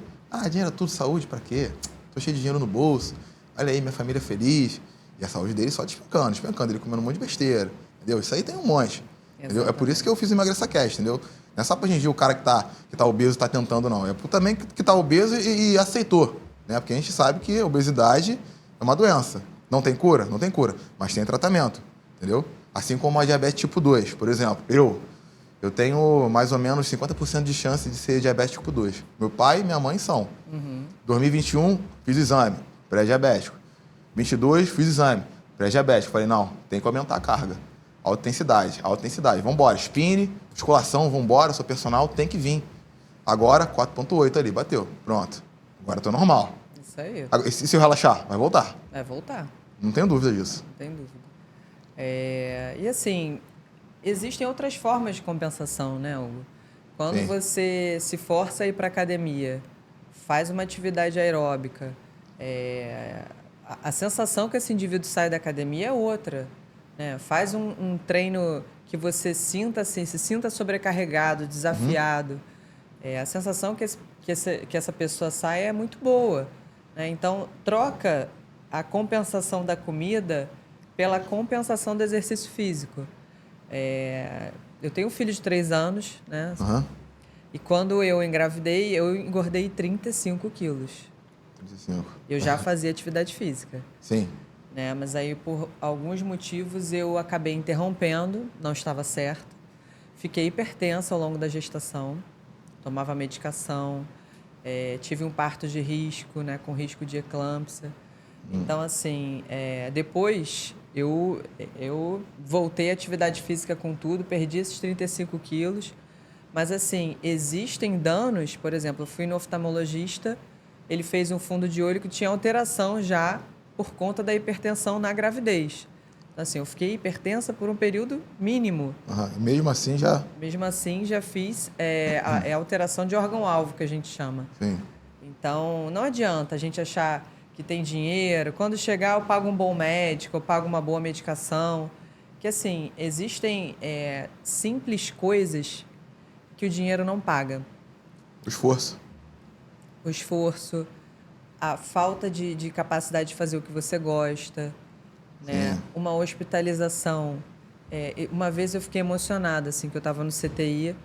Dinheiro é tudo, saúde, pra quê? Tô cheio de dinheiro no bolso, olha aí, minha família é feliz. E a saúde dele só despencando, ele comendo um monte de besteira, entendeu? Isso aí tem um monte, entendeu? É por isso que eu fiz o Emagreça Cast, entendeu? Não é só pra atingir o cara que tá obeso e tá tentando, não. É também que tá obeso e aceitou, né? Porque a gente sabe que a obesidade é uma doença. Não tem cura? Não tem cura, mas tem tratamento, entendeu? Assim como a diabetes tipo 2, por exemplo. Eu tenho mais ou menos 50% de chance de ser diabetes tipo 2. Meu pai e minha mãe são. 2021, fiz o exame, pré-diabético. 22, fiz o exame, pré-diabético. Falei, não, tem que aumentar a carga. Alta intensidade. Vambora, spinning, musculação, vambora, sou personal, tem que vir. Agora, 4,8 ali, bateu. Pronto. Agora eu tô normal. Isso aí. E se eu relaxar? Vai voltar. Vai voltar. Não tenho dúvida disso. Não tem dúvida. E assim, existem outras formas de compensação, né, Hugo? Quando Sim. você se força a ir para academia, faz uma atividade aeróbica, a sensação que esse indivíduo sai da academia é outra, né? Faz um treino que você sinta assim, se sinta sobrecarregado, desafiado. A sensação que essa pessoa sai é muito boa, né? Então, troca a compensação da comida pela compensação do exercício físico. Eu tenho um filho de 3 anos, né? Uhum. E quando eu engravidei, eu engordei 35 quilos. 35. Eu já fazia atividade física. Sim. Né? Mas aí, por alguns motivos, eu acabei interrompendo, não estava certo. Fiquei hipertensa ao longo da gestação, tomava medicação, tive um parto de risco, né? Com risco de eclâmpsia. Então, assim, depois eu voltei à atividade física com tudo, perdi esses 35 quilos. Mas, assim, existem danos. Por exemplo, eu fui no oftalmologista, ele fez um fundo de olho que tinha alteração já por conta da hipertensão na gravidez. Então, assim, eu fiquei hipertensa por um período mínimo. Uhum. Mesmo assim, já... Mesmo assim, já fiz a alteração de órgão-alvo, que a gente chama. Sim. Então, não adianta a gente achar que tem dinheiro. Quando chegar, eu pago um bom médico, eu pago uma boa medicação. Que, assim, existem simples coisas que o dinheiro não paga. O esforço. O esforço, a falta de capacidade de fazer o que você gosta, né? Uma hospitalização. Uma vez eu fiquei emocionada, assim, que eu estava no CTI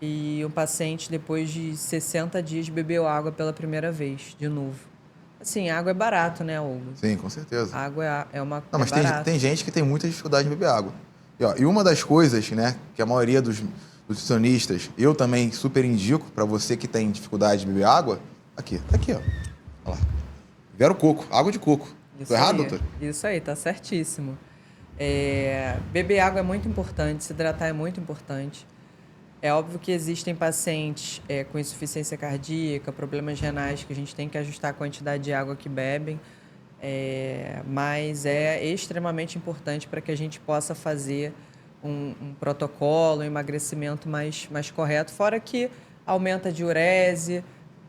e um paciente, depois de 60 dias, bebeu água pela primeira vez, de novo. Assim, água é barato, né, Hugo? Sim, com certeza. Água é uma Não, mas barato. tem gente que tem muita dificuldade de beber água. E uma das coisas, né, que a maioria dos nutricionistas, eu também super indico para você que tem dificuldade de beber água, tá aqui, ó. Olha lá. Vero coco, água de coco. Tô errado, doutor? Isso aí, tá certíssimo. Beber água é muito importante, se hidratar é muito importante. É óbvio que existem pacientes com insuficiência cardíaca, problemas renais, que a gente tem que ajustar a quantidade de água que bebem, mas é extremamente importante para que a gente possa fazer um protocolo, um emagrecimento mais correto, fora que aumenta a diurese,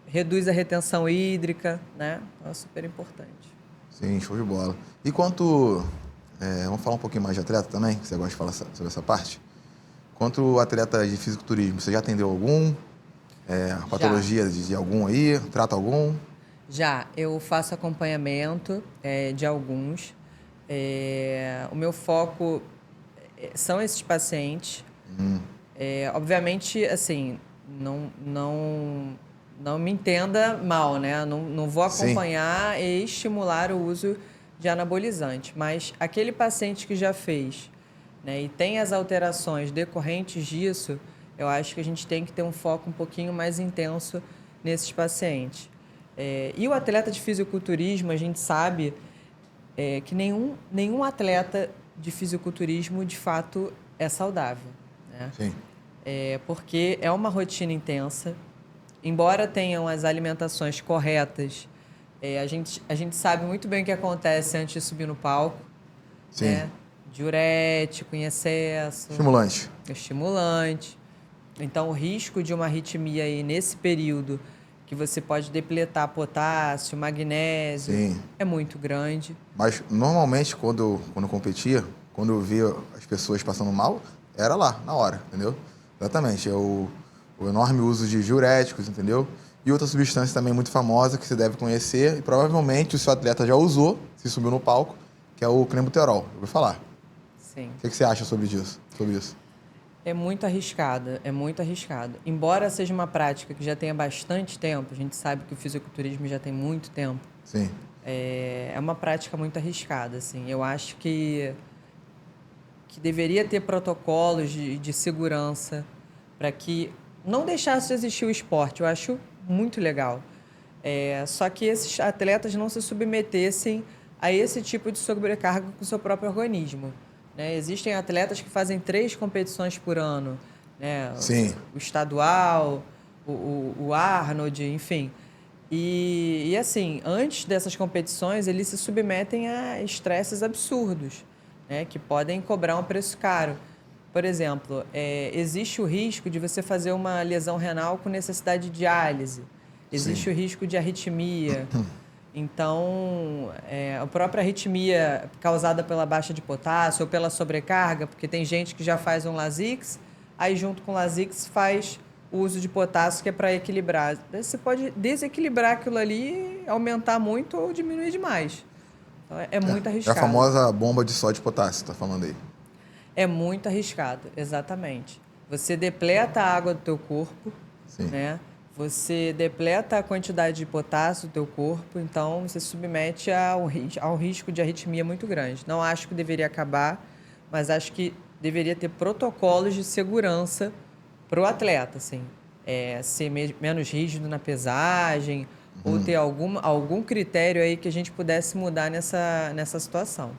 reduz a retenção hídrica, né? Então é super importante. Sim, show de bola. E quanto... vamos falar um pouquinho mais de atleta também, que você gosta de falar sobre essa parte? Quanto atleta de fisiculturismo, você já atendeu algum? Patologia de algum aí? Trata algum? Já, eu faço acompanhamento de alguns. O meu foco são esses pacientes. Obviamente, assim, não me entenda mal, né? Não vou acompanhar e estimular o uso de anabolizante. Mas aquele paciente que já fez, né, e tem as alterações decorrentes disso, eu acho que a gente tem que ter um foco um pouquinho mais intenso nesses pacientes. E o atleta de fisiculturismo, a gente sabe que nenhum atleta de fisiculturismo, de fato, é saudável, né? Sim. Porque é uma rotina intensa. Embora tenham as alimentações corretas, a gente sabe muito bem o que acontece antes de subir no palco. Sim. Né? Diurético em excesso. Estimulante. Então, o risco de uma arritmia aí nesse período, que você pode depletar potássio, magnésio, é muito grande. Mas, normalmente, quando eu competia, quando eu via as pessoas passando mal, era lá, na hora, entendeu? Exatamente. O enorme uso de diuréticos, entendeu? E outra substância também muito famosa que você deve conhecer, e provavelmente o seu atleta já usou, se subiu no palco, que é o clenbuterol. Eu vou falar. Sim. O que você acha sobre isso? É muito arriscado, é muito arriscado. Embora seja uma prática que já tenha bastante tempo, a gente sabe que o fisiculturismo já tem muito tempo. Sim. É uma prática muito arriscada, assim. Eu acho que deveria ter protocolos de segurança para que não deixasse de existir o esporte. Eu acho muito legal. Só que esses atletas não se submetessem a esse tipo de sobrecarga com o seu próprio organismo. Né? Existem atletas que fazem 3 competições por ano, né? Sim. O estadual, o Arnold, enfim. E assim, antes dessas competições, eles se submetem a estresses absurdos, né? Que podem cobrar um preço caro. Por exemplo, existe o risco de você fazer uma lesão renal com necessidade de diálise. Existe o risco de arritmia. Então, a própria arritmia causada pela baixa de potássio ou pela sobrecarga, porque tem gente que já faz um Lasix, aí junto com o Lasix faz o uso de potássio, que é para equilibrar. Você pode desequilibrar aquilo ali, aumentar muito ou diminuir demais. Então, é muito É arriscado. a famosa bomba de sódio e potássio, tá falando aí. É muito arriscado, exatamente. Você depleta a água do teu corpo, Sim. né? Você depleta a quantidade de potássio do teu corpo, então você submete ao risco de arritmia muito grande. Não acho que deveria acabar, mas acho que deveria ter protocolos de segurança para o atleta, assim. Ser menos rígido na pesagem, ou ter algum critério aí que a gente pudesse mudar nessa situação.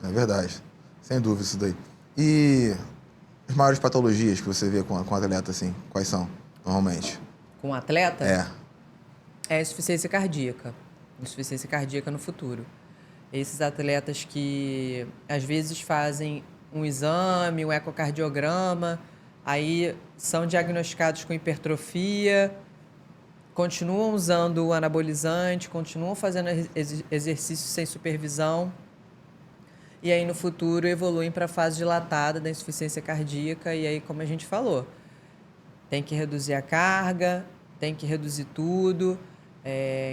É verdade. Sem dúvida isso daí. E as maiores patologias que você vê com atleta, assim, quais são, normalmente? Com o atleta? É a insuficiência cardíaca. Insuficiência cardíaca no futuro. Esses atletas que às vezes fazem um exame, um ecocardiograma, aí são diagnosticados com hipertrofia, continuam usando o anabolizante, continuam fazendo exercícios sem supervisão, e aí no futuro evoluem para a fase dilatada da insuficiência cardíaca, e aí, como a gente falou, tem que reduzir a carga, tem que reduzir tudo.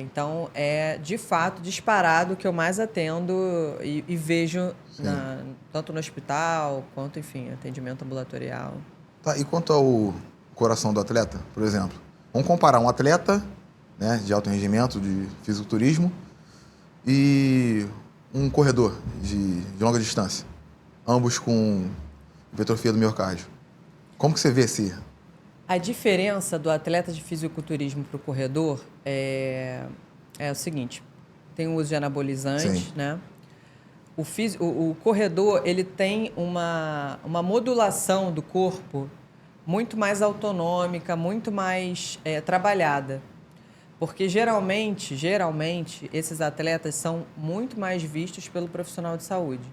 Então, de fato disparado que eu mais atendo e vejo tanto no hospital quanto, enfim, atendimento ambulatorial. Tá, e quanto ao coração do atleta, por exemplo? Vamos comparar um atleta, né, de alto rendimento, de fisiculturismo, e um corredor de longa distância, ambos com hipertrofia do miocárdio. Como que você vê A diferença do atleta de fisiculturismo para o corredor é o seguinte: tem o uso de anabolizante, né? O corredor ele tem uma modulação do corpo muito mais autonômica, muito mais trabalhada. Porque geralmente, esses atletas são muito mais vistos pelo profissional de saúde.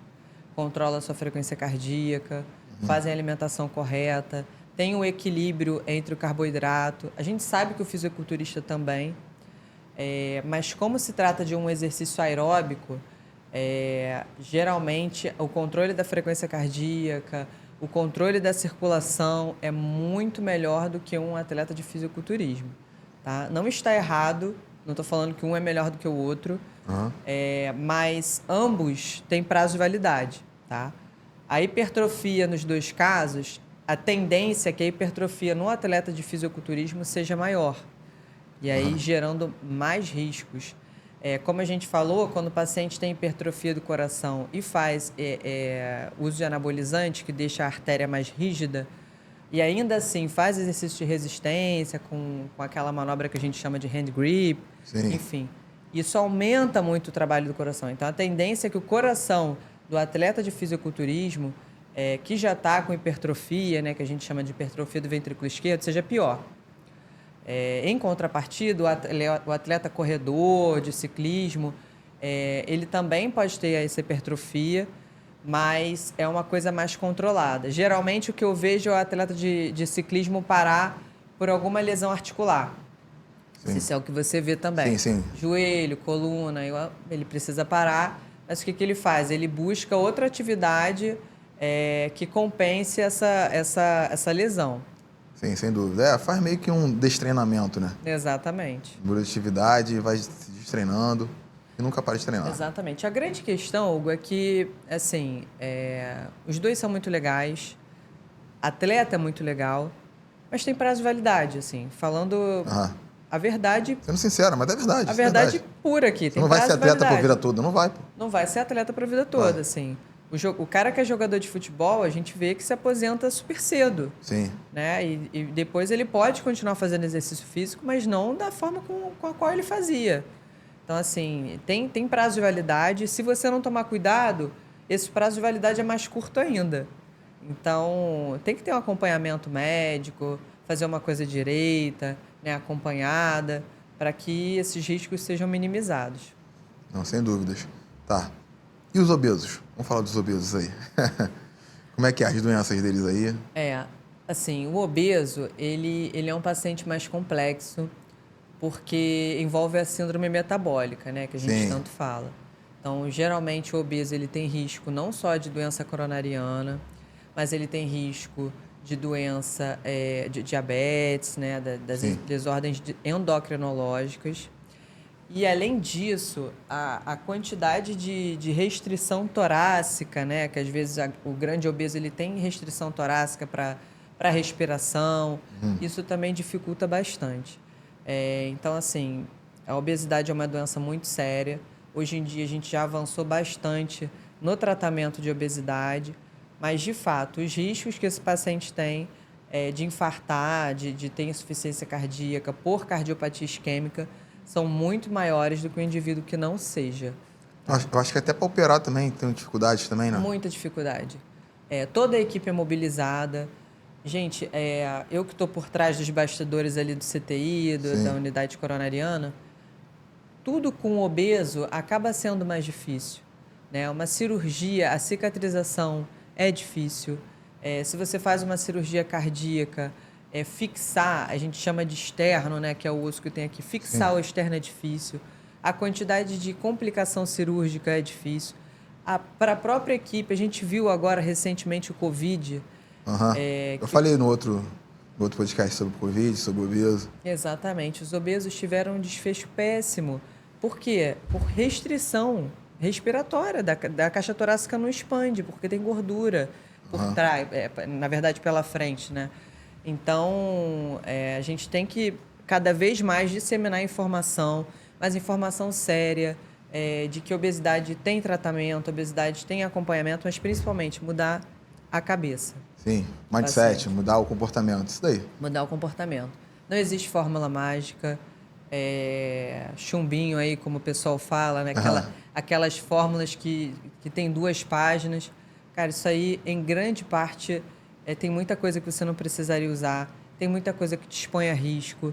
Controla a sua frequência cardíaca, fazem a alimentação correta, tem um equilíbrio entre o carboidrato. A gente sabe que o fisiculturista também, mas como se trata de um exercício aeróbico, geralmente o controle da frequência cardíaca, o controle da circulação é muito melhor do que um atleta de fisiculturismo. Tá? Não está errado, não estou falando que um é melhor do que o outro, mas ambos têm prazo de validade. Tá? A hipertrofia nos dois casos, a tendência é que a hipertrofia no atleta de fisiculturismo seja maior, e aí gerando mais riscos. Como a gente falou, quando o paciente tem hipertrofia do coração e faz uso de anabolizante, que deixa a artéria mais rígida, e ainda assim faz exercício de resistência com aquela manobra que a gente chama de hand grip, enfim, isso aumenta muito o trabalho do coração. Então, a tendência é que o coração do atleta de fisiculturismo, que já está com hipertrofia, né, que a gente chama de hipertrofia do ventrículo esquerdo, seja pior. Em contrapartida, o atleta corredor, de ciclismo, ele também pode ter essa hipertrofia, mas é uma coisa mais controlada. Geralmente, o que eu vejo é o atleta de ciclismo parar por alguma lesão articular. Isso é o que você vê também. Joelho, coluna, ele precisa parar, mas o que ele faz? Ele busca outra atividade que compense essa lesão. Sim, sem dúvida. Faz meio que um destreinamento, né? Exatamente. Muda de atividade, vai se destreinando. e nunca para de treinar. Exatamente. A grande questão, Hugo, é que, assim, os dois são muito legais, atleta é muito legal, mas tem prazo de validade, assim, falando Aham. a verdade, Sendo sincero, mas é verdade. a isso é verdade verdade. pura aqui, Você tem não vai prazo ser de atleta pra validade. vida toda, não vai, pô. Não vai ser atleta para a vida toda, Vai. assim. O cara que é jogador de futebol, a gente vê que se aposenta super cedo, Sim. né? E depois ele pode continuar fazendo exercício físico, mas não da forma com a qual ele fazia. Então, assim, tem prazo de validade. Se você não tomar cuidado, esse prazo de validade é mais curto ainda. Então, tem que ter um acompanhamento médico, fazer uma coisa direita, né, acompanhada, para que esses riscos sejam minimizados. Não, sem dúvidas. Tá. E os obesos? Vamos falar dos obesos aí. Como é que é as doenças deles aí? Assim, o obeso, ele é um paciente mais complexo, porque envolve a síndrome metabólica, né, que a gente Sim. tanto fala. Então, geralmente, o obeso ele tem risco não só de doença coronariana, mas ele tem risco de doença de diabetes, né, das Sim. desordens endocrinológicas. E, além disso, a quantidade de restrição torácica, né, que às vezes o grande obeso ele tem restrição torácica para respiração, isso também dificulta bastante. Então, assim, a obesidade é uma doença muito séria. Hoje em dia, a gente já avançou bastante no tratamento de obesidade, mas, de fato, os riscos que esse paciente tem de infartar, de ter insuficiência cardíaca por cardiopatia isquêmica, são muito maiores do que o indivíduo que não seja. Eu acho que até para operar também tem dificuldades também, né? Muita dificuldade. Toda a equipe é mobilizada. Gente, eu que estou por trás dos bastidores ali do CTI, Sim. da unidade coronariana, tudo com o obeso acaba sendo mais difícil, né? Uma cirurgia, a cicatrização é difícil. Se você faz uma cirurgia cardíaca, fixar, a gente chama de externo, né? Que é o osso que tem aqui. Fixar Sim. o externo é difícil. A quantidade de complicação cirúrgica é difícil. Para a própria equipe, a gente viu agora recentemente o Covid. Aham. Eu falei no outro podcast sobre o Covid, sobre o obeso. Exatamente. Os obesos tiveram um desfecho péssimo. Por quê? Por restrição respiratória. Da caixa torácica não expande, porque tem gordura por trás, na verdade, pela frente, né? Então, a gente tem que cada vez mais disseminar informação, mas informação séria, de que a obesidade tem tratamento, a obesidade tem acompanhamento, mas principalmente mudar a cabeça. Sim, mindset, mudar o comportamento, isso daí. Mudar o comportamento. Não existe fórmula mágica, chumbinho aí, como o pessoal fala, né? Aquelas fórmulas que tem 2 páginas. Cara, isso aí, em grande parte, tem muita coisa que você não precisaria usar, tem muita coisa que te expõe a risco.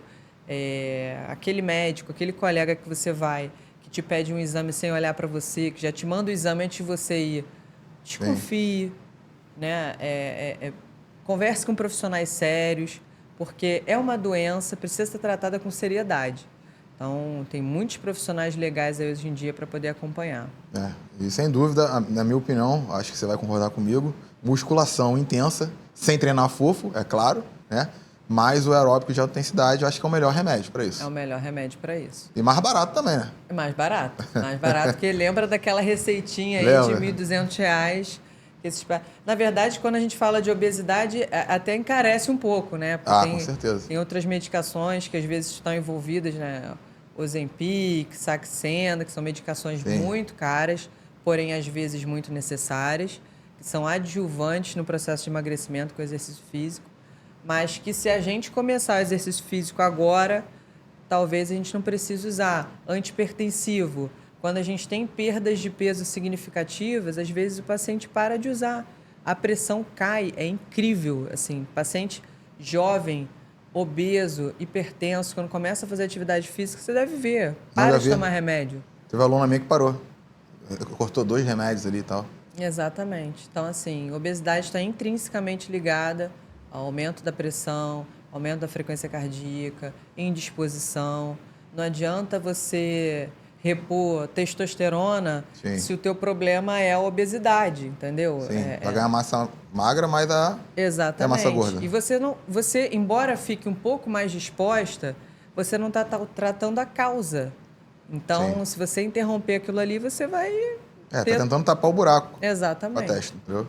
Aquele médico, aquele colega que você vai, que te pede um exame sem olhar para você, que já te manda o exame antes de você ir, desconfie, né? Converse com profissionais sérios, porque é uma doença, precisa ser tratada com seriedade. Então, tem muitos profissionais legais aí hoje em dia para poder acompanhar. E sem dúvida, na minha opinião, acho que você vai concordar comigo, musculação intensa, sem treinar fofo, é claro, né? Mas o aeróbico de alta intensidade, eu acho que é o melhor remédio para isso. É o melhor remédio para isso. E mais barato também, né? É mais barato. Mais barato, porque lembra daquela receitinha aí Lembra? de R$ 1.200. Na verdade, quando a gente fala de obesidade, até encarece um pouco, né? Porque Com certeza. Tem outras medicações que às vezes estão envolvidas, né? Ozempic, Saxenda, que são medicações muito caras, porém às vezes muito necessárias, que são adjuvantes no processo de emagrecimento com exercício físico, mas que se a gente começar o exercício físico agora, talvez a gente não precise usar. Antihipertensivo, quando a gente tem perdas de peso significativas, às vezes o paciente para de usar. A pressão cai, é incrível. Assim, paciente jovem, obeso, hipertenso, quando começa a fazer atividade física, você deve ver. Para de tomar remédio. Teve um aluno minha que parou. Cortou 2 remédios ali e tal. Exatamente. Então, assim, obesidade está intrinsecamente ligada ao aumento da pressão, aumento da frequência cardíaca, indisposição. Não adianta você repor testosterona se o teu problema é a obesidade, entendeu? Sim, vai ganhar massa magra, mas é massa gorda. E você, embora fique um pouco mais disposta, você não está tratando a causa. Então, Sim. se você interromper aquilo ali, você vai Tá ter... tentando tapar o buraco com a Exatamente. testa, entendeu?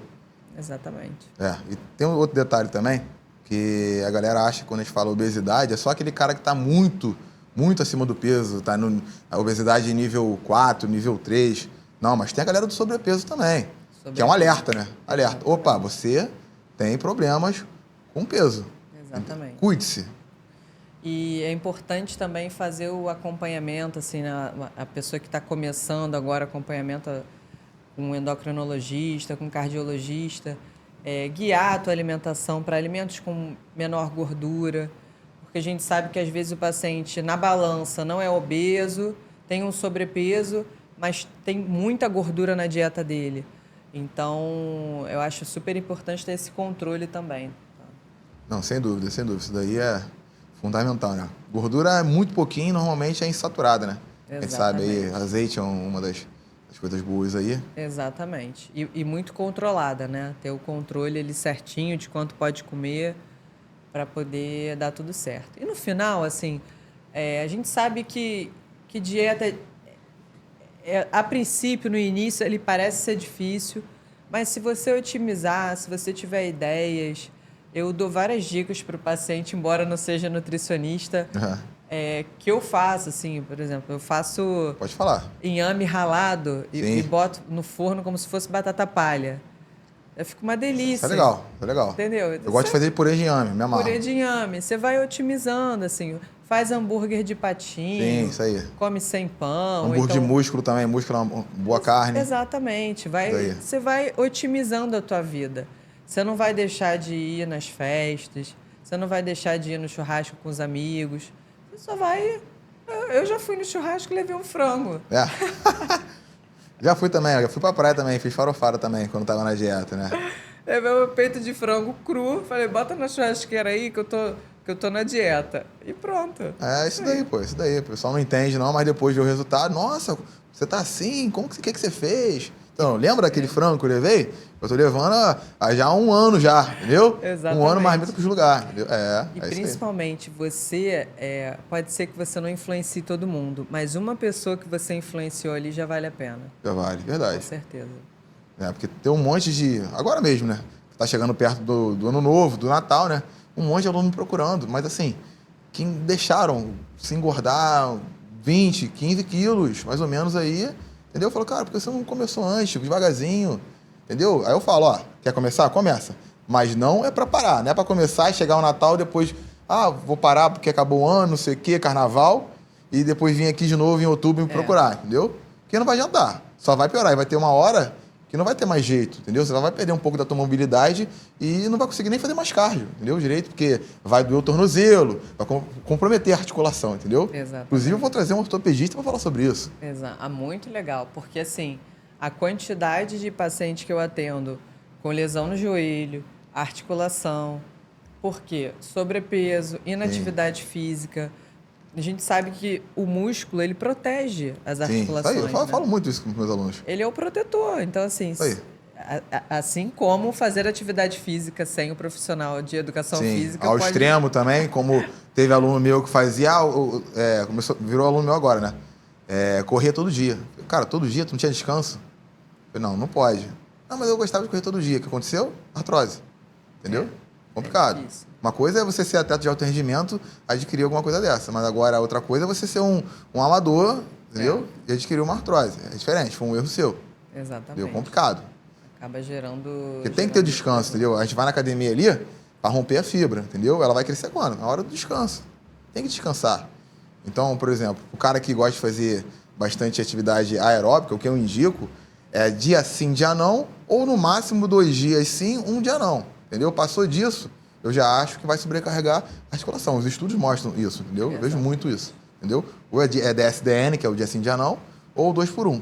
Exatamente. E tem um outro detalhe também, que a galera acha que quando a gente fala obesidade, é só aquele cara que está muito, muito acima do peso, tá a obesidade nível 4, nível 3. Não, mas tem a galera do sobrepeso também, que é um alerta, né? Alerta. Opa, você tem problemas com peso. Exatamente. Cuide-se. E é importante também fazer o acompanhamento, assim, a pessoa que está começando agora, acompanhamento com um endocrinologista, com um cardiologista, guiar a tua alimentação para alimentos com menor gordura, porque a gente sabe que às vezes o paciente na balança não é obeso, tem um sobrepeso, mas tem muita gordura na dieta dele. Então, eu acho super importante ter esse controle também. Não, sem dúvida, sem dúvida. Isso daí é fundamental, né? Gordura é muito pouquinho, normalmente é insaturada, né? Exatamente. A gente sabe aí, azeite é uma das coisas boas aí. Exatamente. E muito controlada, né? Ter o controle ali certinho de quanto pode comer para poder dar tudo certo. E no final, assim, a gente sabe que dieta, a princípio, no início, ele parece ser difícil, mas se você otimizar, se você tiver ideias, eu dou várias dicas para o paciente, embora não seja nutricionista, que eu faço, assim, por exemplo, eu faço... Pode falar. Inhame ralado e boto no forno como se fosse batata palha. Fica uma delícia. Isso é legal, isso é legal. Entendeu? Eu gosto de fazer purê de inhame, me amarro. Purê de inhame. Você vai otimizando, assim. Faz hambúrguer de patinho. Sim, isso aí. Come sem pão. Hambúrguer de músculo também, músculo é uma boa carne. Exatamente. Você vai otimizando a tua vida. Você não vai deixar de ir nas festas. Você não vai deixar de ir no churrasco com os amigos. Você só vai... Eu já fui no churrasco e levei um frango. Já fui também, já fui pra praia também, fiz farofada também, quando tava na dieta, né? Levei meu peito de frango cru, falei, bota na churrasqueira aí que eu tô na dieta. E pronto. Isso daí, pô, isso daí. O pessoal não entende não, mas depois vê o resultado, nossa, você tá assim, como que você fez? Então, lembra daquele frango que eu levei? Eu tô levando há já 1 ano já, entendeu? Exatamente. 1 ano mais menos que os lugares, entendeu? E principalmente, você, pode ser que você não influencie todo mundo, mas uma pessoa que você influenciou ali já vale a pena. Já vale, verdade. Com certeza. Porque tem um monte de... Agora mesmo, né? Tá chegando perto do Ano Novo, do Natal, né? Um monte de aluno me procurando, mas assim, que deixaram se engordar 20, 15 quilos, mais ou menos aí, entendeu? Eu falo, cara, porque você não começou antes, devagarzinho, entendeu? Aí eu falo, ó, quer começar? Começa. Mas não é pra parar, não é pra começar e chegar o Natal e depois, vou parar porque acabou o ano, não sei o quê, carnaval, e depois vir aqui de novo em outubro me procurar, entendeu? Porque não vai adiantar, só vai piorar, e vai ter uma hora que não vai ter mais jeito, entendeu? Você vai perder um pouco da tua mobilidade e não vai conseguir nem fazer mais cardio, entendeu? Direito, porque vai doer o tornozelo, vai comprometer a articulação, entendeu? Exatamente. Inclusive, eu vou trazer um ortopedista para falar sobre isso. Exato. Muito legal, porque assim, a quantidade de pacientes que eu atendo com lesão no joelho, articulação, por quê? Sobrepeso, inatividade física. A gente sabe que o músculo, ele protege as articulações. Sim, eu falo muito isso com os meus alunos. Ele é o protetor. Então, assim, assim como fazer atividade física sem o profissional de educação física... Ao extremo também, como teve aluno meu que fazia... virou aluno meu agora, né? Corria todo dia. Cara, todo dia tu não tinha descanso? Eu falei, não pode. Não, mas eu gostava de correr todo dia. O que aconteceu? Artrose. Entendeu? Complicado. Uma coisa é você ser atleta de alto rendimento, adquirir alguma coisa dessa. Mas agora, outra coisa é você ser um amador, entendeu? E adquirir uma artrose. É diferente, foi um erro seu. Exatamente. Entendeu? Complicado. Acaba gerando... Porque tem que ter descanso, entendeu? A gente vai na academia ali para romper a fibra, entendeu? Ela vai crescer quando? Na hora do descanso. Tem que descansar. Então, por exemplo, o cara que gosta de fazer bastante atividade aeróbica, o que eu indico, é dia sim, dia não, ou no máximo 2 dias sim, 1 dia não. Entendeu? Passou disso, eu já acho que vai sobrecarregar a articulação. Os estudos mostram isso, entendeu? Eu vejo muito isso, entendeu? Ou é DSDN, que é o dia sim, dia não, ou 2 por 1.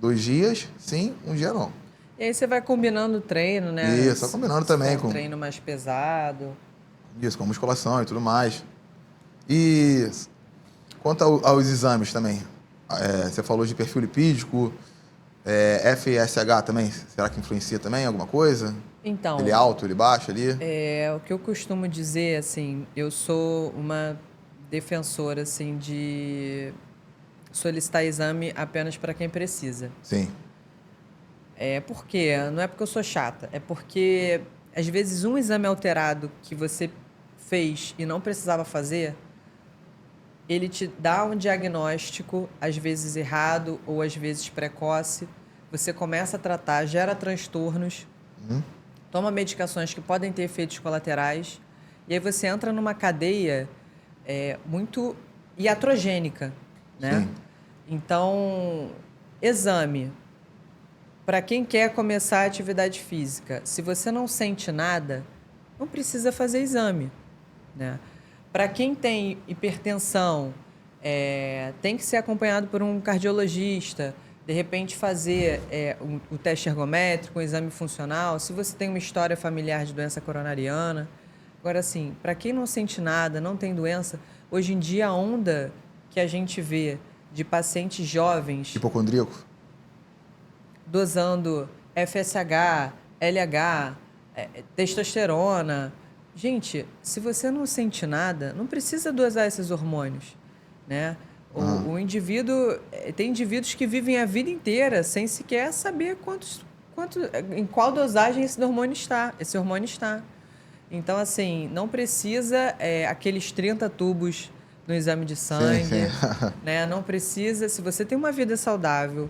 2 dias sim, 1 dia não. E aí você vai combinando o treino, né? Isso, vai combinando também com... treino mais pesado. Isso, com musculação e tudo mais. E quanto aos exames também, você falou de perfil lipídico, FSH também, será que influencia também alguma coisa? Então... Ele é alto, ele baixo ali? O que eu costumo dizer, assim, eu sou uma defensora, assim, de solicitar exame apenas para quem precisa. Sim. Por quê? Não é porque eu sou chata, é porque, às vezes, um exame alterado que você fez e não precisava fazer, ele te dá um diagnóstico, às vezes errado ou às vezes precoce. Você começa a tratar, gera transtornos, toma medicações que podem ter efeitos colaterais, e aí você entra numa cadeia muito iatrogênica, né? Sim. Então, exame. Para quem quer começar a atividade física, se você não sente nada, não precisa fazer exame, né? Para quem tem hipertensão, tem que ser acompanhado por um cardiologista, de repente fazer o teste ergométrico, um exame funcional, se você tem uma história familiar de doença coronariana. Agora, assim, para quem não sente nada, não tem doença, hoje em dia a onda que a gente vê de pacientes jovens Hipocondríaco? dosando FSH, LH, testosterona. Gente, se você não sente nada, não precisa dosar esses hormônios, né? O indivíduo... Tem indivíduos que vivem a vida inteira sem sequer saber em qual dosagem esse hormônio está. Então, assim, não precisa aqueles 30 tubos no exame de sangue, Sim. né? Não precisa... Se você tem uma vida saudável,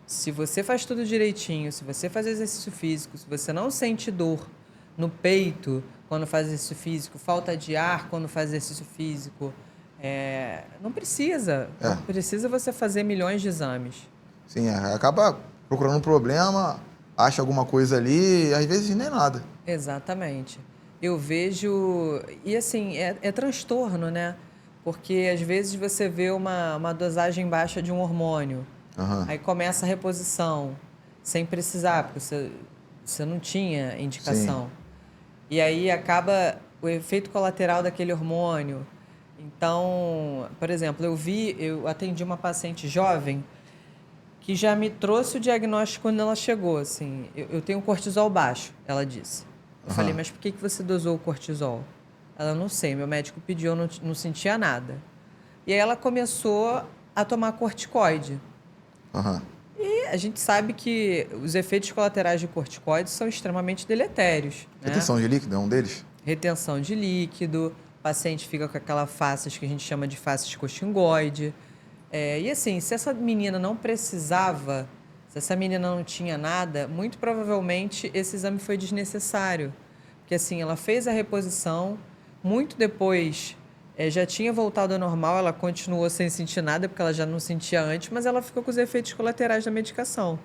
se você faz tudo direitinho, se você faz exercício físico, se você não sente dor no peito quando faz exercício físico, falta de ar quando faz exercício físico, não precisa. Não precisa você fazer milhões de exames. Sim, acaba procurando um problema, acha alguma coisa ali, e às vezes nem nada. Exatamente. Eu vejo... E assim, é transtorno, né? Porque às vezes você vê uma dosagem baixa de um hormônio, aí começa a reposição, sem precisar, porque você não tinha indicação. Sim. E aí acaba o efeito colateral daquele hormônio. Então, por exemplo, eu atendi uma paciente jovem que já me trouxe o diagnóstico quando ela chegou, assim, eu tenho cortisol baixo, ela disse. Eu falei, mas por que você dosou o cortisol? Ela, não sei, meu médico pediu, eu não sentia nada. E aí ela começou a tomar corticoide. E a gente sabe que os efeitos colaterais de corticoide são extremamente deletérios, né? Retenção de líquido é um deles? Retenção de líquido, o paciente fica com aquela face que a gente chama de face costingoide. E assim, se essa menina não precisava, se essa menina não tinha nada, muito provavelmente esse exame foi desnecessário. Porque assim, ela fez a reposição, muito depois já tinha voltado ao normal, ela continuou sem sentir nada, porque ela já não sentia antes, mas ela ficou com os efeitos colaterais da medicação.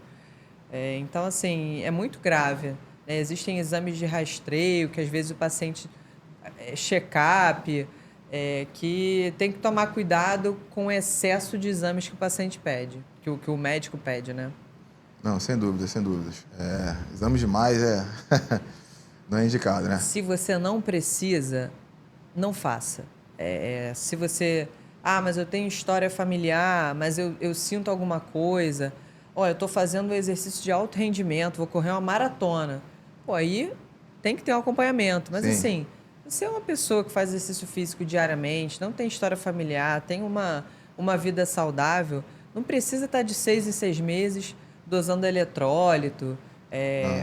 Então, assim, é muito grave, né? Existem exames de rastreio, que às vezes o paciente... check-up, que tem que tomar cuidado com o excesso de exames que o paciente pede, que o médico pede, né? Não, sem dúvidas, sem dúvidas. Exames demais não é indicado, né? Se você não precisa, não faça. Se você... mas eu tenho história familiar, mas eu sinto alguma coisa. Olha, eu estou fazendo um exercício de alto rendimento, vou correr uma maratona. Pô, aí tem que ter um acompanhamento. Mas, assim, você é uma pessoa que faz exercício físico diariamente, não tem história familiar, tem uma vida saudável, não precisa estar de 6 em 6 meses dosando eletrólito,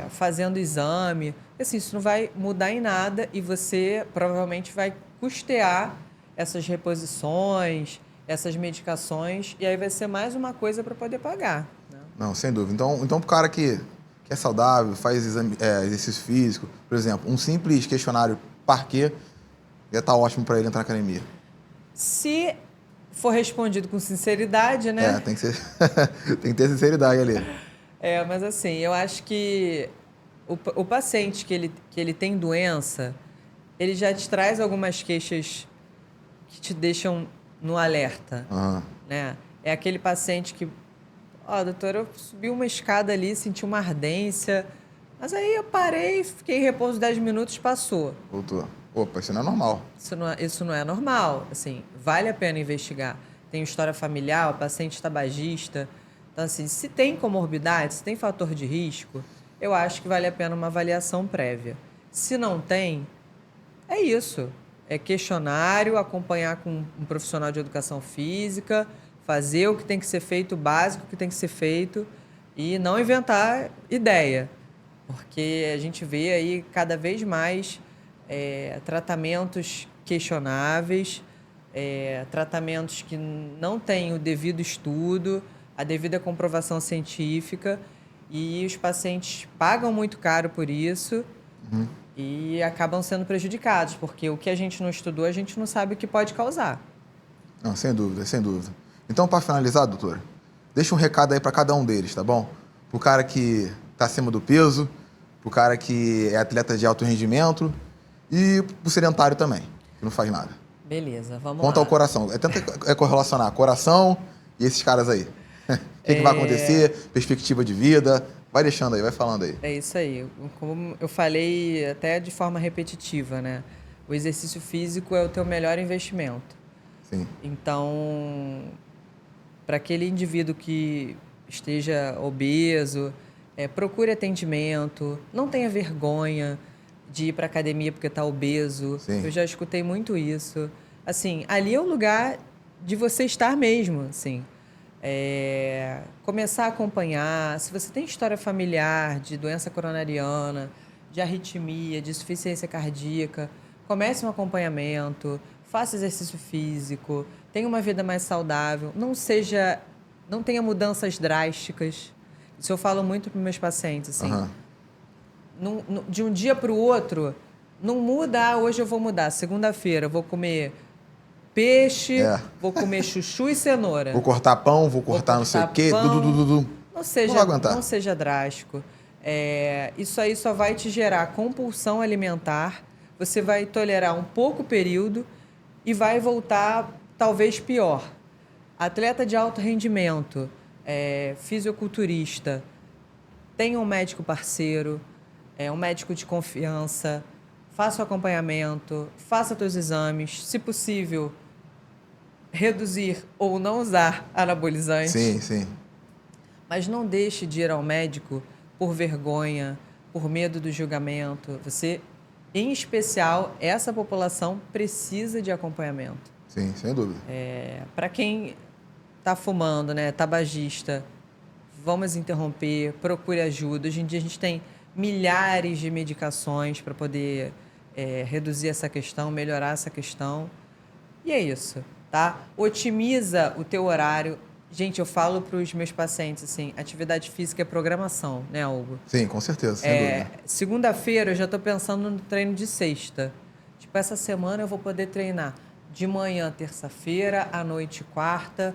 fazendo exame. Assim, isso não vai mudar em nada e você provavelmente vai custear essas reposições, essas medicações, e aí vai ser mais uma coisa para poder pagar, né? Não, sem dúvida. Então para o cara que é saudável, faz exercício físico, por exemplo, um simples questionário Parquet já está ótimo para ele entrar na academia. Se for respondido com sinceridade, né? Tem que ser tem que ter sinceridade ali. Mas assim, eu acho que o paciente que ele tem doença, ele já te traz algumas queixas que te deixam no alerta, né? É aquele paciente que, doutor, eu subi uma escada ali, senti uma ardência, mas aí eu parei, fiquei em repouso 10 minutos, passou. Voltou. Opa, isso não é normal. Isso não é normal. Assim, vale a pena investigar. Tem história familiar, o paciente tabagista. Então, assim, se tem comorbidade, se tem fator de risco, eu acho que vale a pena uma avaliação prévia. Se não tem, é isso. É questionário, acompanhar com um profissional de educação física, fazer o que tem que ser feito, o básico que tem que ser feito e não inventar ideia, porque a gente vê aí cada vez mais tratamentos questionáveis, tratamentos que não têm o devido estudo, a devida comprovação científica, e os pacientes pagam muito caro por isso e acabam sendo prejudicados, porque o que a gente não estudou, a gente não sabe o que pode causar. Não, sem dúvida, sem dúvida. Então, para finalizar, doutora, deixa um recado aí para cada um deles, tá bom? Pro cara que está acima do peso, pro cara que é atleta de alto rendimento e pro sedentário também, que não faz nada. Beleza, vamos Conta lá. ao coração. Tenta correlacionar coração e esses caras aí. O que vai acontecer? Perspectiva de vida. Vai deixando aí, vai falando aí. É isso aí. Como eu falei até de forma repetitiva, né? O exercício físico é o teu melhor investimento. Sim. Então, para aquele indivíduo que esteja obeso, procure atendimento, não tenha vergonha de ir para academia porque está obeso. Sim. Eu já escutei muito isso. Assim, ali é o lugar de você estar mesmo, assim. Começar a acompanhar. Se você tem história familiar de doença coronariana, de arritmia, de insuficiência cardíaca, comece um acompanhamento, faça exercício físico, tenha uma vida mais saudável, não tenha mudanças drásticas. Isso eu falo muito para meus pacientes, assim. De um dia para o outro, não muda, hoje eu vou mudar, segunda-feira eu vou comer peixe, vou comer chuchu e cenoura. Vou cortar pão, vou cortar não sei o quê. Não seja drástico. Isso aí só vai te gerar compulsão alimentar, você vai tolerar um pouco período e vai voltar talvez pior. Atleta de alto rendimento, fisiculturista, tenha um médico parceiro, um médico de confiança, faça o acompanhamento, faça seus exames, se possível, reduzir ou não usar anabolizantes. Sim, sim. Mas não deixe de ir ao médico por vergonha, por medo do julgamento. Você, em especial, essa população precisa de acompanhamento. Sim, sem dúvida. Para quem está fumando, né, tabagista, vamos interromper, procure ajuda. Hoje em dia a gente tem milhares de medicações para poder reduzir essa questão, melhorar essa questão. E é isso, tá? Otimiza o teu horário. Gente, eu falo para os meus pacientes, assim, atividade física é programação, né, Hugo? Sim, com certeza, sem dúvida. Segunda-feira eu já estou pensando no treino de sexta. Tipo, essa semana eu vou poder treinar de manhã, terça-feira, à noite, quarta,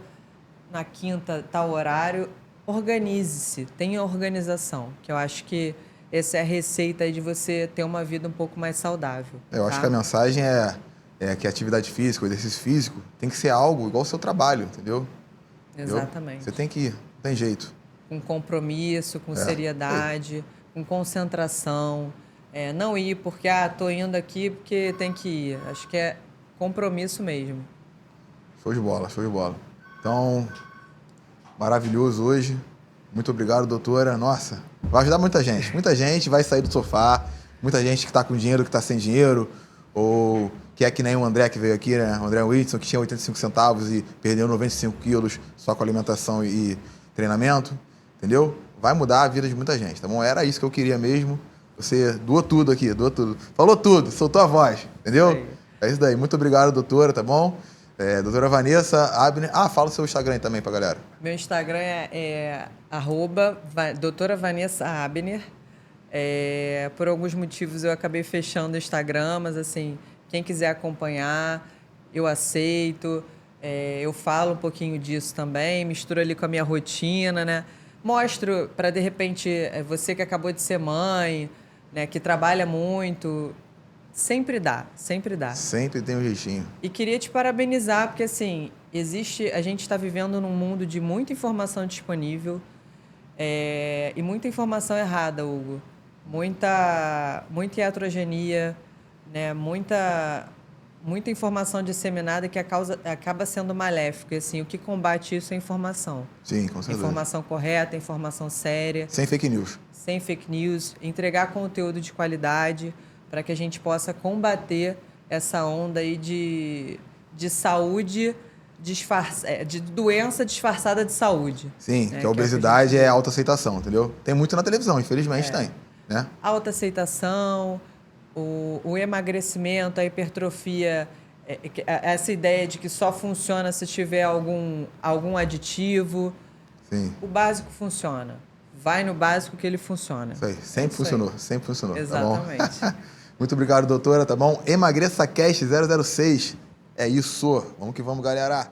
na quinta, tal horário. Organize-se, tenha organização, que eu acho que essa é a receita aí de você ter uma vida um pouco mais saudável. Eu acho que a mensagem é que a atividade física, o exercício físico, tem que ser algo igual ao seu trabalho, entendeu? Exatamente. Você tem que ir, não tem jeito. Com compromisso, com seriedade, com concentração. Não ir porque, tô indo aqui porque tem que ir. Acho que é compromisso mesmo. Show de bola, show de bola. Então, maravilhoso hoje. Muito obrigado, doutora. Nossa, vai ajudar muita gente. Muita gente vai sair do sofá. Muita gente que está com dinheiro, que está sem dinheiro. Ou que é que nem o André que veio aqui, né? O André Whitson, que tinha 85 centavos e perdeu 95 quilos só com alimentação e treinamento. Entendeu? Vai mudar a vida de muita gente, tá bom? Era isso que eu queria mesmo. Você doou tudo aqui, doou tudo. Falou tudo, soltou a voz, entendeu? É isso daí. Muito obrigado, doutora, tá bom? Doutora Vanessa Abner. Fala o seu Instagram aí também pra galera. Meu Instagram é doutora Vanessa Abner. Por alguns motivos eu acabei fechando o Instagram, mas assim, quem quiser acompanhar, eu aceito. Eu falo um pouquinho disso também, misturo ali com a minha rotina, né? Mostro para, de repente, você que acabou de ser mãe, né, que trabalha muito. Sempre dá, sempre dá. Sempre tem um jeitinho. E queria te parabenizar, porque assim, a gente está vivendo num mundo de muita informação disponível e muita informação errada, Hugo. Muita iatrogenia, né? Muita informação disseminada que acaba sendo maléfica. E, assim, o que combate isso é a informação. Sim, com certeza. Informação correta, informação séria. Sem fake news. Sem fake news. Entregar conteúdo de qualidade para que a gente possa combater essa onda aí de saúde de doença disfarçada de saúde. Sim, né? que a obesidade gente... é autoaceitação, entendeu? Tem muito na televisão, infelizmente tem, né? Autoaceitação, o emagrecimento, a hipertrofia, essa ideia de que só funciona se tiver algum aditivo. Sim. O básico funciona. Vai no básico que ele funciona. Isso aí, sempre funcionou, sempre funcionou. Exatamente. Tá bom? Muito obrigado, doutora, tá bom? EmagreçaCast 006. É isso. Vamos que vamos, galera.